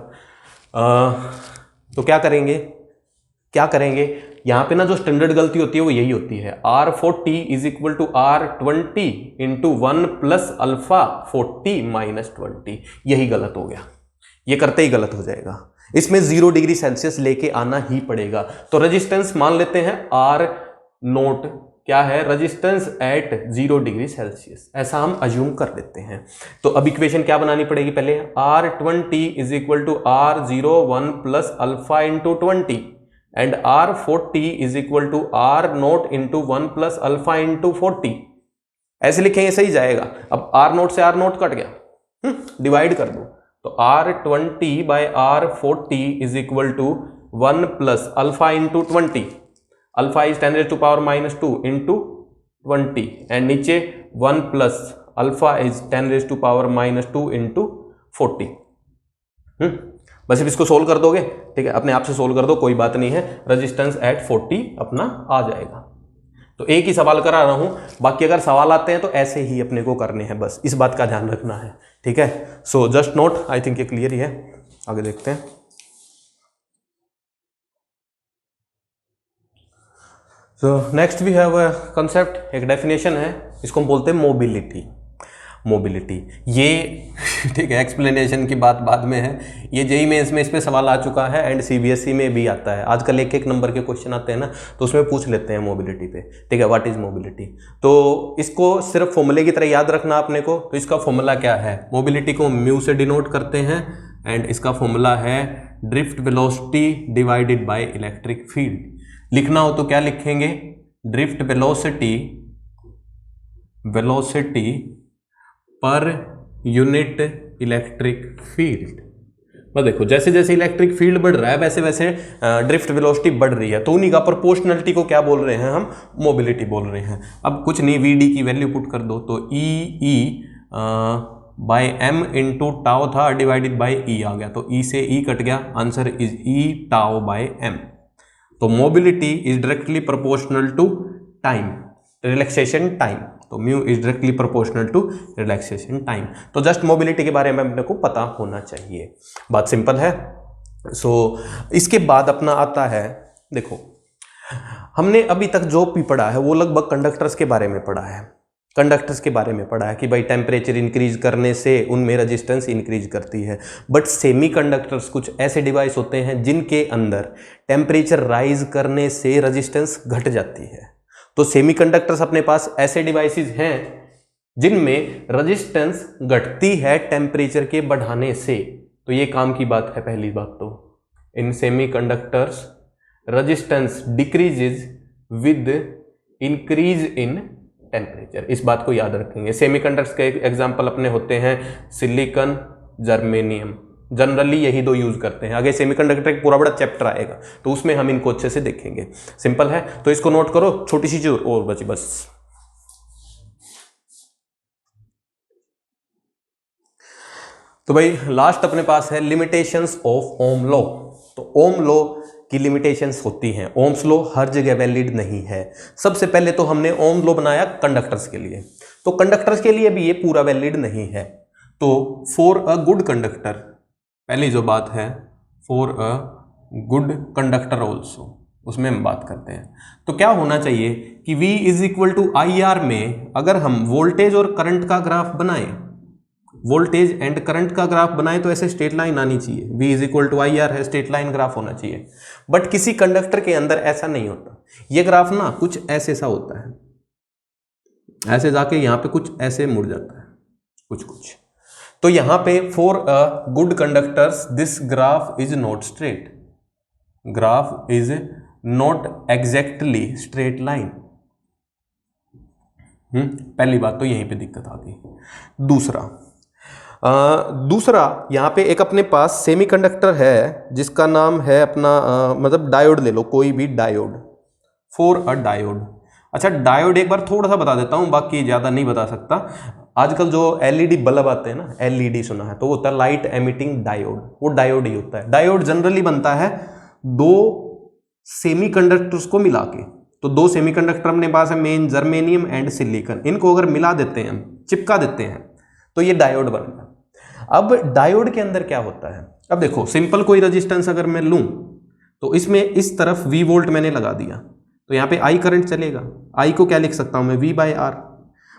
तो क्या करेंगे यहां पे ना जो स्टैंडर्ड गलती होती है वो यही होती है, R40 is equal to R20 into 1 plus alpha 40 minus 20, यही गलत हो गया, ये करते ही गलत हो जाएगा, इसमें 0 डिग्री सेल्सियस लेके आना ही पड़ेगा। तो रेजिस्टेंस मान लेते हैं R नोट क्या है, रेजिस्टेंस एट 0 डिग्री सेल्सियस, ऐसा हम अज्यूम कर लेते हैं। तो अब इक्वेशन क्या बनानी पड़ेगी, पहले R20 is equal to R01 plus alpha into 20 and R40 is equal to R naught into 1 plus alpha into 40, ऐसे लिखेंगे सही जाएगा। अब R नोट से R नोट कट गया, डिवाइड कर दो, तो R20 by R40 is equal to 1 plus alpha into 20, alpha is 10⁻⁻² into 20 and नीचे 1 प्लस अल्फा इज 10⁻⁻² इंटू 40। बस अब इसको सोल्व कर दोगे, ठीक है, अपने आप से सोल्व कर दो, कोई बात नहीं है, रेजिस्टेंस एट 40 अपना आ जाएगा। तो एक ही सवाल करा रहा हूं, बाकी अगर सवाल आते हैं तो ऐसे ही अपने को करने हैं, बस इस बात का ध्यान रखना है, ठीक है। So just note, I think ये क्लियर ही है, आगे देखते हैं। तो next we have a concept, एक डेफिनेशन है, इसको हम बोलते हैं मोबिलिटी। मोबिलिटी ये ठीक है, एक्सप्लेनेशन की बात बाद में है, ये जेईई मेंस में इस पे सवाल आ चुका है एंड सीबीएसई में भी आता है, आजकल एक नंबर के क्वेश्चन आते हैं ना, तो उसमें पूछ लेते हैं मोबिलिटी पे, ठीक है, व्हाट इज मोबिलिटी। तो इसको सिर्फ फॉर्मूले की तरह याद रखना अपने को। तो इसका फॉर्मूला क्या है, मोबिलिटी को म्यू से डिनोट करते हैं एंड इसका फॉर्मूला है drift velocity divided by electric field. लिखना हो तो क्या लिखेंगे, drift velocity per unit electric field. बस देखो जैसे जैसे इलेक्ट्रिक फील्ड बढ़ रहा है वैसे वैसे ड्रिफ्ट वेलोसिटी बढ़ रही है, तो उन्हीं का प्रोपोर्शनलिटी को क्या बोल रहे हैं हम, मोबिलिटी बोल रहे हैं। अब कुछ नहीं, वी डी की वैल्यू पुट कर दो, तो E by M into tau था डिवाइडेड बाय ई आ गया, तो ई से ई कट गया, answer is E tau by M. तो mobility is directly proportional to time, relaxation time, तो mu is directly proportional to relaxation time. तो just mobility के बारे में अपने को पता होना चाहिए, बात सिंपल है। सो इसके बाद अपना आता है, देखो हमने अभी तक जो भी पढ़ा है वो लगभग कंडक्टर्स के बारे में पढ़ा है, कंडक्टर्स के बारे में पढ़ा है कि भाई टेम्परेचर इंक्रीज करने से उनमें रेजिस्टेंस इंक्रीज करती है। बट सेमी कंडक्टर्स कुछ ऐसे डिवाइस होते हैं जिनके अंदर टेम्परेचर राइज करने से रेजिस्टेंस घट जाती है। तो सेमी कंडक्टर्स अपने पास ऐसे डिवाइसेस हैं जिनमें रेजिस्टेंस घटती है टेम्परेचर के बढ़ाने से, तो ये काम की बात है। पहली बात तो in semi conductors resistance decreases with increase in temperature, इस बात को याद रखेंगे। सेमीकंडक्टर्स के एग्जांपल अपने होते हैं सिलिकॉन, जर्मेनियम, जनरली यही दो यूज करते हैं। आगे सेमीकंडक्टर एक पूरा बड़ा चैप्टर आएगा तो उसमें हम इनको अच्छे से देखेंगे, सिंपल है। तो इसको नोट करो, छोटी सी चीज और बची बस। तो भाई लास्ट अपने पास है लिमिटेशंस ऑफ ओम लॉ। तो ओम लॉ की लिमिटेशंस होती हैं, ओम्स लॉ हर जगह वैलिड नहीं है। सबसे पहले तो हमने ओम लॉ बनाया कंडक्टर्स के लिए, तो कंडक्टर्स के लिए भी ये पूरा वैलिड नहीं है। तो फॉर अ गुड कंडक्टर, पहली जो बात है for a good conductor also, उसमें हम बात करते हैं। तो क्या होना चाहिए कि V is equal to I R में अगर हम वोल्टेज और करंट का ग्राफ बनाएं, वोल्टेज एंड करंट का ग्राफ बनाए तो ऐसे स्ट्रेट लाइन आनी चाहिए, V is equal to I R है, स्ट्रेट लाइन ग्राफ होना चाहिए। बट किसी कंडक्टर के अंदर ऐसा नहीं होता, ये ग्राफ ना कुछ ऐसे सा होता है, ऐसे जाके यहाँ पे कुछ ऐसे मुड़ जाता है कुछ। तो यहाँ पे for a good conductors this graph is not straight, graph is not exactly straight line. पहली बात तो यहीं पे दिक्कत आ गई। दूसरा यहाँ पे एक अपने पास सेमीकंडक्टर है जिसका नाम है अपना मतलब डायोड ले लो, कोई भी डायोड, फॉर अ डायोड। अच्छा डायोड एक बार थोड़ा सा बता देता हूँ, बाकी ज़्यादा नहीं बता सकता। आजकल जो एलईडी बल्ब आते हैं ना, एलईडी सुना है, तो वो होता है लाइट एमिटिंग डायोड, वो डायोड ही होता है। डायोड जनरली बनता है दो सेमीकंडक्टर्स को मिला के। तो दो सेमीकंडक्टर अपने पास है, मेन जर्मेनियम एंड सिलिकॉन, इनको अगर मिला देते हैं, चिपका देते हैं, तो ये डायोड बन गया। अब डायोड के अंदर क्या होता है, अब देखो सिंपल कोई रेजिस्टेंस अगर मैं लूं तो इसमें इस तरफ V वोल्ट मैंने लगा दिया, तो यहाँ पे I करंट चलेगा। I को क्या लिख सकता हूं मैं, V/R।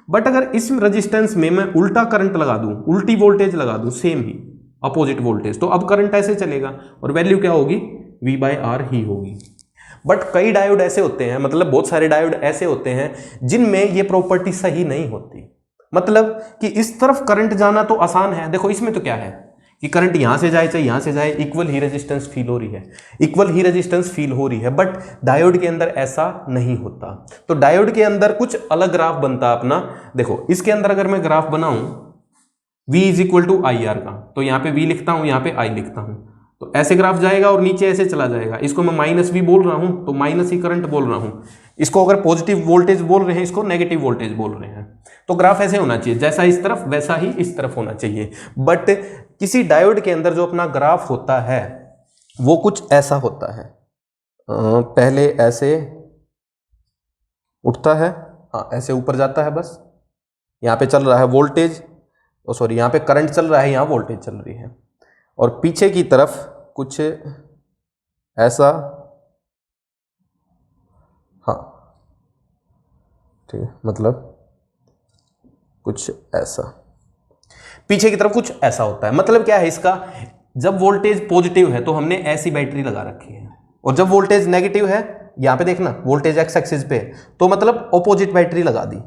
बट अगर इस रेजिस्टेंस में मैं उल्टा करंट लगा दूं, उल्टी वोल्टेज लगा दूं, सेम ही अपोजिट वोल्टेज, तो अब करंट ऐसे चलेगा और वैल्यू क्या होगी, V/R ही होगी। बट कई डायोड ऐसे होते हैं, मतलब बहुत सारे डायोड ऐसे होते हैं जिनमें ये प्रॉपर्टी सही नहीं होती। मतलब कि इस तरफ करंट जाना तो आसान है, देखो इसमें तो क्या है कि करंट यहां से जाए चाहे यहां से जाए, इक्वल ही रेजिस्टेंस फील हो रही है, इक्वल ही रेजिस्टेंस फील हो रही है। बट डायोड के अंदर ऐसा नहीं होता। तो डायोड के अंदर कुछ अलग ग्राफ बनता है अपना। देखो इसके अंदर अगर मैं ग्राफ बनाऊं V is equal to I R का, तो यहाँ पे V लिखता हूं, यहाँ पे I लिखता हूं, तो ऐसे ग्राफ जाएगा और नीचे ऐसे चला जाएगा। इसको मैं माइनस V बोल रहा हूं तो माइनस ही करंट बोल रहा हूं, इसको अगर पॉजिटिव वोल्टेज बोल रहे हैं, इसको नेगेटिव वोल्टेज बोल रहे हैं। तो ग्राफ ऐसे होना चाहिए, जैसा इस तरफ वैसा ही इस तरफ होना चाहिए। बट किसी डायोड के अंदर जो अपना ग्राफ होता है वो कुछ ऐसा होता है, पहले ऐसे उठता है, हाँ ऐसे ऊपर जाता है, बस यहाँ पे चल रहा है वोल्टेज, सॉरी यहाँ पे करंट चल रहा है, यहाँ वोल्टेज चल रही है, और पीछे की तरफ कुछ ऐसा, हाँ ठीक है, मतलब कुछ ऐसा पीछे की तरफ कुछ ऐसा होता है। मतलब क्या है इसका, जब वोल्टेज पॉजिटिव है तो हमने ऐसी बैटरी लगा रखी है, और जब वोल्टेज नेगेटिव है, यहां पे देखना वोल्टेज एक्स एक्सिस पे, तो मतलब ऑपोजिट बैटरी लगा दी।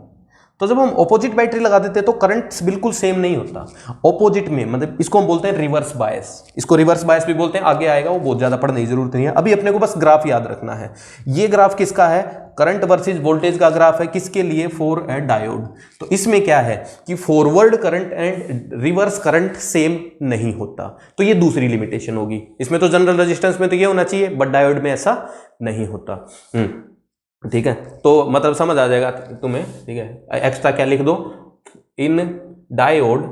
तो जब हम ऑपोजिट बैटरी लगा देते हैं तो करंट बिल्कुल सेम नहीं होता, ऑपोजिट में, मतलब इसको हम बोलते हैं रिवर्स बायस, इसको रिवर्स बायस भी बोलते हैं, आगे आएगा, वो बहुत ज्यादा पढ़ने की जरूरत नहीं है, अभी अपने को बस ग्राफ याद रखना है। ये ग्राफ किसका है, करंट वर्सेस वोल्टेज का ग्राफ है, किसके लिए, फॉर ए डायोड। तो इसमें क्या है कि forward current and reverse current same नहीं होता, तो ये दूसरी लिमिटेशन होगी। इसमें तो जनरल रेजिस्टेंस में तो ये होना चाहिए, बट डायोड में ऐसा नहीं होता। ठीक है, तो मतलब समझ आ जाएगा तुम्हें। ठीक है, एक्स्ट्रा क्या लिख दो, in diode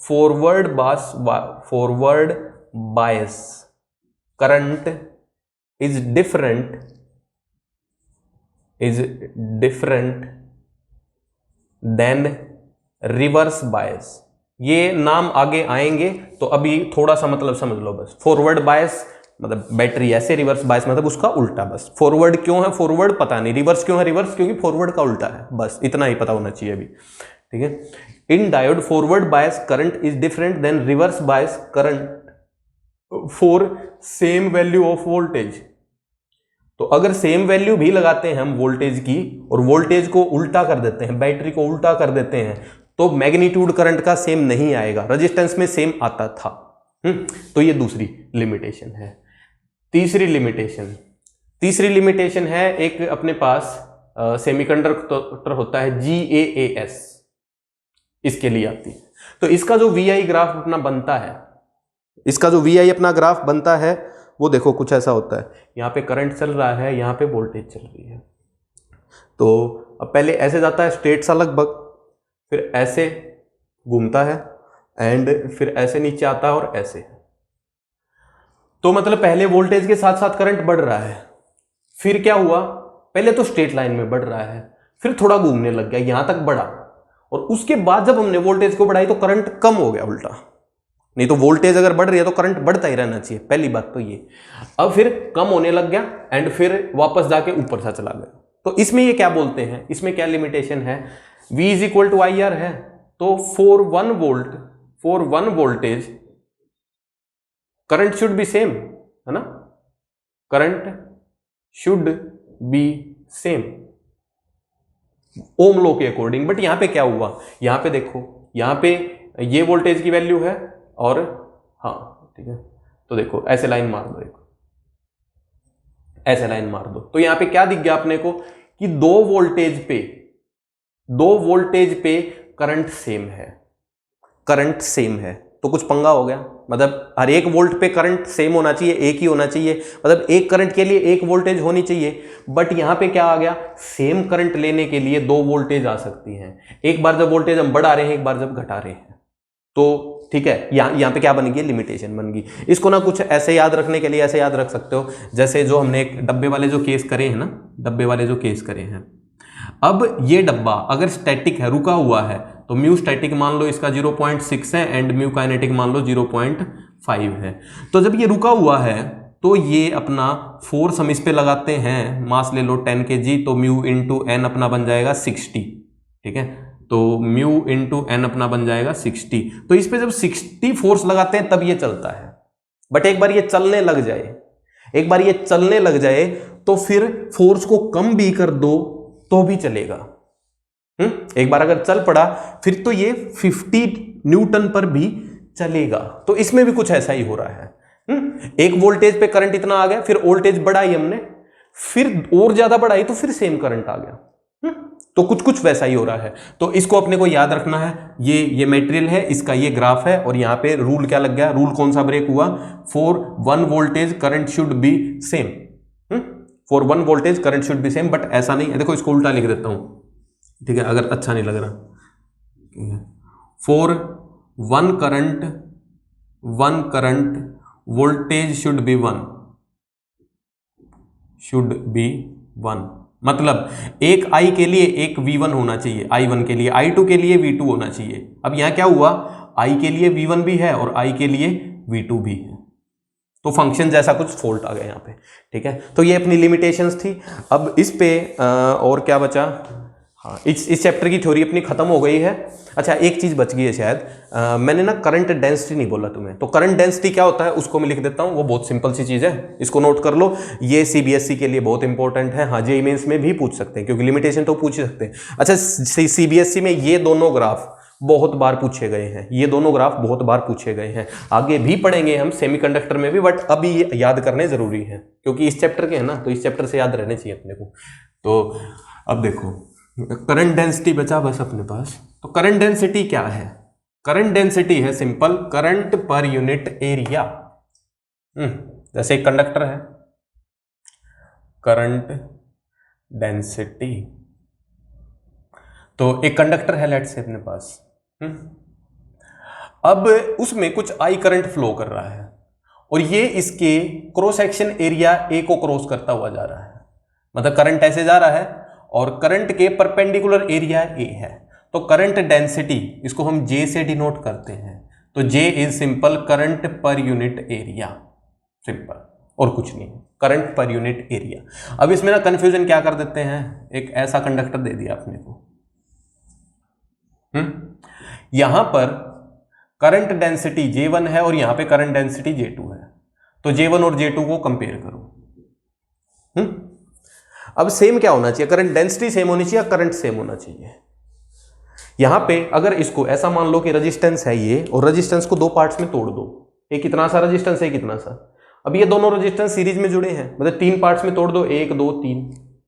forward bias current is different than reverse bias. ये नाम आगे आएंगे, तो अभी थोड़ा सा मतलब समझ लो बस। फॉरवर्ड बायस मतलब बैटरी ऐसे, रिवर्स बायस मतलब उसका उल्टा। बस फॉरवर्ड क्यों है फॉरवर्ड पता नहीं, रिवर्स क्यों है रिवर्स क्योंकि फॉरवर्ड का उल्टा है, बस इतना ही पता होना चाहिए अभी। ठीक है, in diode forward bias current is different than reverse bias current for same value of voltage. तो अगर सेम वैल्यू भी लगाते हैं हम वोल्टेज की, और वोल्टेज को उल्टा कर देते हैं, बैटरी को उल्टा कर देते हैं, तो मैग्नीट्यूड करंट का सेम नहीं आएगा, रेजिस्टेंस में सेम आता था। तो ये दूसरी लिमिटेशन है। तीसरी लिमिटेशन है, एक अपने पास सेमीकंडक्टर होता है GaAs, इसके लिए आती है। तो इसका जो VI ग्राफ अपना बनता है, इसका जो VI अपना ग्राफ बनता है वो देखो कुछ ऐसा होता है। यहाँ पे करंट चल रहा है, यहाँ पे वोल्टेज चल रही है। तो अब पहले ऐसे जाता है स्ट्रेट सा लगभग, फिर ऐसे घूमता है, एंड फिर ऐसे नीचे आता है और ऐसे। तो मतलब पहले वोल्टेज के साथ साथ करंट बढ़ रहा है, फिर क्या हुआ, पहले तो स्ट्रेट लाइन में बढ़ रहा है, फिर थोड़ा घूमने लग गया, यहां तक बढ़ा, और उसके बाद जब हमने वोल्टेज को बढ़ाई तो करंट कम हो गया उल्टा। नहीं तो वोल्टेज अगर बढ़ रही है तो करंट बढ़ता ही रहना चाहिए, पहली बात तो ये। अब फिर कम होने लग गया, एंड फिर वापस जाके ऊपर सा चला गया। तो इसमें ये क्या बोलते हैं, इसमें क्या लिमिटेशन है, V is equal to I R है, तो for 1 volt, for 1 voltage current should be same, है ना, current should be same ohm law के अकॉर्डिंग। बट यहां पे क्या हुआ, यहां पे देखो, यहां पे ये वोल्टेज की वैल्यू है और हाँ ठीक है, तो देखो ऐसे लाइन मार दो, देखो ऐसे लाइन मार दो, तो यहां पे क्या दिख गया अपने को कि दो वोल्टेज पे करंट सेम है, करंट सेम है, तो कुछ पंगा हो गया। मतलब हर एक वोल्ट पे करंट सेम होना चाहिए, एक ही होना चाहिए, मतलब एक करंट के लिए एक वोल्टेज होनी चाहिए। बट यहां पे क्या आ गया, सेम करंट लेने के लिए दो वोल्टेज आ सकती हैं, एक बार जब वोल्टेज हम बढ़ा रहे हैं, एक बार जब घटा रहे हैं, तो ठीक है, यहां पे क्या बन गई, लिमिटेशन बन गई। इसको ना कुछ ऐसे याद रखने के लिए ऐसे याद रख सकते हो, जैसे जो हमने एक डब्बे वाले जो केस करे हैं ना, डब्बे वाले जो केस करे हैं, अब ये डब्बा अगर स्टैटिक है, रुका हुआ है, तो म्यू स्टैटिक मान लो इसका 0.6 है एंड म्यू काइनेटिक मान लो 0.5 है। तो जब ये रुका हुआ है तो ये अपना फोर्स हम इस पे लगाते हैं, मास ले लो 10 kg, तो म्यू इंटू एन अपना बन जाएगा 60, ठीक है, तो म्यू इंटू एन अपना बन जाएगा 60। तो इस पे जब 60 फोर्स लगाते हैं तब ये चलता है। बट एक बार ये चलने लग जाए, एक बार ये चलने लग जाए तो फिर फोर्स को कम भी कर दो तो भी चलेगा। एक बार अगर चल पड़ा फिर तो ये 50 न्यूटन पर भी चलेगा। तो इसमें भी कुछ ऐसा ही हो रहा है। एक वोल्टेज पे करंट इतना आ गया, फिर वोल्टेज बढ़ाई हमने, फिर और ज्यादा बढ़ाई तो फिर सेम करंट आ गया। तो कुछ कुछ वैसा ही हो रहा है। तो इसको अपने को याद रखना है, ये मटेरियल है, इसका ये ग्राफ है, और यहां पे रूल क्या लग गया, रूल कौन सा ब्रेक हुआ, for 1 voltage current should be same, for 1 voltage current should be same. But ऐसा नहीं है, देखो इसको उल्टा लिख देता हूं, ठीक है, अगर अच्छा नहीं लग रहा, for 1 current voltage should be 1, मतलब एक I के लिए एक V1 होना चाहिए, I1 के लिए, I2 के लिए V2 होना चाहिए। अब यहां क्या हुआ, I के लिए V1 भी है और I के लिए V2 भी है, तो फंक्शन जैसा कुछ फॉल्ट आ गया यहाँ पे, ठीक है। तो ये अपनी लिमिटेशंस थी। अब इस पे और क्या बचा, हाँ, इस चैप्टर की थ्योरी अपनी खत्म हो गई है। अच्छा, एक चीज बच गई है शायद, मैंने ना करंट डेंसिटी नहीं बोला तुम्हें, तो करंट डेंसिटी क्या होता है उसको मैं लिख देता हूँ, वो बहुत सिंपल सी चीज है, इसको नोट कर लो, ये सीबीएसई के लिए बहुत इंपॉर्टेंट है। हाँ, जेईई मेंस में भी पूछ सकते हैं, क्योंकि लिमिटेशन तो पूछ सकते हैं। अच्छा, सीबीएसई में ये दोनों ग्राफ बहुत बार पूछे गए हैं, ये दोनों ग्राफ बहुत बार पूछे गए हैं, आगे भी पढ़ेंगे हम सेमीकंडक्टर में भी, बट अभी ये याद करने जरूरी है क्योंकि इस चैप्टर के हैं ना, तो इस चैप्टर से याद रहने चाहिए अपने को। तो अब देखो, करंट डेंसिटी बचा बस अपने पास। तो करंट डेंसिटी क्या है, करंट डेंसिटी है simple current per unit area. जैसे एक कंडक्टर है, करंट डेंसिटी, तो एक कंडक्टर है लेट्स से अपने पास, अब उसमें कुछ आई करंट फ्लो कर रहा है और ये इसके क्रॉस सेक्शन एरिया ए को क्रॉस करता हुआ जा रहा है, मतलब करंट ऐसे जा रहा है और करंट के परपेंडिकुलर एरिया ए है। तो करंट डेंसिटी इसको हम J से डिनोट करते हैं, तो J is simple current per unit area, simple और कुछ नहीं, करंट पर यूनिट एरिया। अब इसमें ना कंफ्यूजन क्या कर देते हैं, एक ऐसा कंडक्टर दे दिया अपने को, यहां पर करंट डेंसिटी J1 है और यहां पे करंट डेंसिटी J2 है, तो J1 और J2 को कंपेयर करो। अब सेम क्या होना चाहिए, करंट डेंसिटी सेम होनी चाहिए, करंट सेम होना चाहिए। यहां पे अगर इसको ऐसा मान लो कि रेजिस्टेंस है ये, और रेजिस्टेंस को दो पार्ट्स में तोड़ दो, एक इतना सा रेजिस्टेंस है, कितना सा, अब ये दोनों रेजिस्टेंस सीरीज में जुड़े हैं, मतलब 3 पार्ट्स में तोड़ दो, 1 2 3,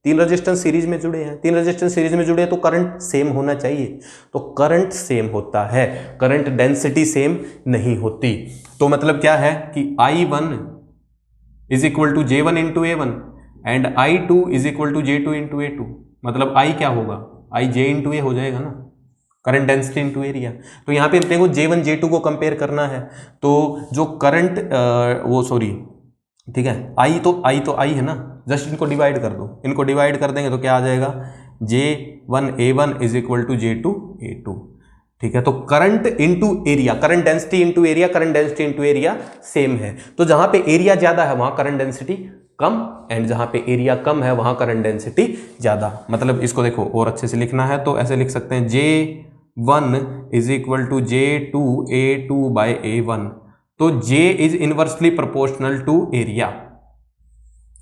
3 रेजिस्टेंस सीरीज में जुड़े हैं, 3 रेजिस्टेंस सीरीज में जुड़े हैं, तो करंट सेम होना चाहिए। तो करंट सेम होता है, करंट डेंसिटी सेम नहीं होती। तो मतलब क्या है कि I1 is equal to J1 into A1 and I2 is equal to J2 into A2, मतलब I क्या होगा, I J इंटू A हो जाएगा ना, करंट डेंसिटी इंटू एरिया। तो यहाँ पे अपने को J1 J2 को कंपेयर करना है, तो जो करंट ठीक है, I तो I है ना, जस्ट इनको डिवाइड कर दो, इनको डिवाइड कर देंगे तो क्या आ जाएगा, J1 A1 is equal to J2 A2, ठीक है। तो current into area, current density into area, current density into area same है। तो जहां पे एरिया ज्यादा है वहां करंट डेंसिटी कम, एंड जहां पे एरिया कम है वहां करंट डेंसिटी ज्यादा। मतलब इसको देखो और अच्छे से लिखना है तो ऐसे लिख सकते हैं, 1 is equal to J2A2 bye A1, तो J is inversely proportional to area.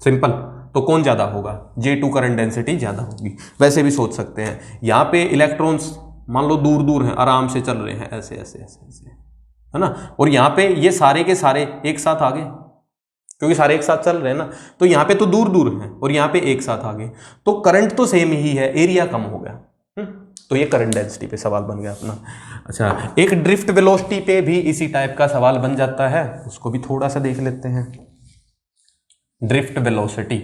Simple. तो कौन ज्यादा होगा? J2 करंट डेंसिटी ज्यादा होगी। वैसे भी सोच सकते हैं, यहाँ पे इलेक्ट्रॉन्स मान लो दूर दूर हैं, आराम से चल रहे हैं, ऐसे ऐसे ऐसे ऐसे, है ना, और यहाँ पे ये सारे के सारे एक साथ आ गए, क्योंकि सारे एक साथ चल रहे हैं ना, तो यहाँ पे तो दूर दूर हैं और यहाँ पे एक साथ आ गए, तो करंट तो सेम ही है, एरिया कम हो गया। तो ये करंट डेंसिटी पे सवाल बन गया अपना। अच्छा, एक ड्रिफ्ट वेलोसिटी पे भी इसी टाइप का सवाल बन जाता है, उसको भी थोड़ा सा देख लेते हैं। ड्रिफ्ट वेलोसिटी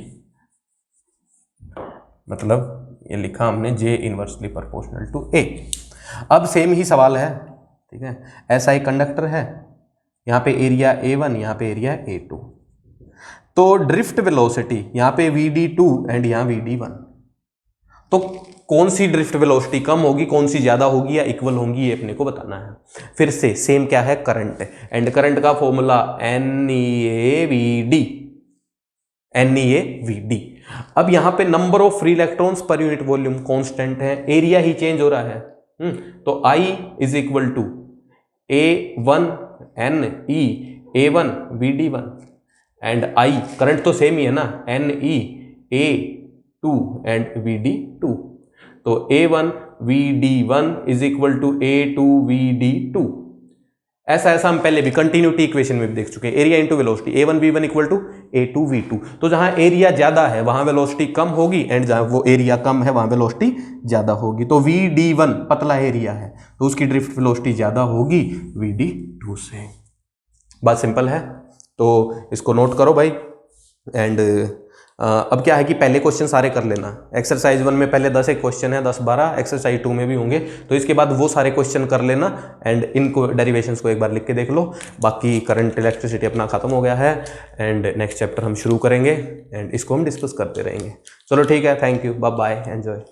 मतलब ये लिखा हमने J inversely proportional to A। अब सेम ही सवाल है, ठीक है, ऐसा एक कंडक्टर है, यहाँ पे एरिया A1, यहाँ पे एरिया A2, तो ड्रिफ्ट वेलोसिटी यहाँ पे VD2 एंड यहाँ VD1, तो कौन सी ड्रिफ्ट वेलोसिटी कम होगी, कौन सी ज्यादा होगी या इक्वल होंगी, ये अपने को बताना है। फिर से सेम क्या है, करंट, एंड करंट का फॉर्मूला NeAVD। अब यहां पे number of free electrons per unit volume constant है, एरिया ही चेंज हो रहा है, तो I is equal to A1 NE A1 VD1 and I, current तो सेम ही है ना, NE A2 एंड VD2, तो A1 VD1 is equal to A2 VD2। ऐसा ऐसा हम पहले भी कंटिन्यूटी इक्वेशन में भी देख चुके हैं, area into velocity, A1 V1 equal to A2 V2। तो जहां एरिया ज्यादा है वहां वेलोसिटी कम होगी, एंड जहां वो एरिया कम है वहां वेलोसिटी ज्यादा होगी। तो VD1 पतला एरिया है तो उसकी ड्रिफ्ट वेलोसिटी ज्यादा होगी VD2 से। बात सिंपल है, तो इसको नोट करो भाई। एंड अब क्या है कि पहले क्वेश्चन सारे कर लेना। एक्सरसाइज 1 में पहले 10 एक क्वेश्चन है, 10-12, एक्सरसाइज 2 में भी होंगे, तो इसके बाद वो सारे क्वेश्चन कर लेना एंड इनको डेरिवेशंस को एक बार लिख के देख लो। बाकी करंट इलेक्ट्रिसिटी अपना खत्म हो गया है एंड नेक्स्ट चैप्टर हम शुरू करेंगे एंड इसको हम डिस्कस करते रहेंगे। चलो ठीक है, thank you, bye bye, enjoy.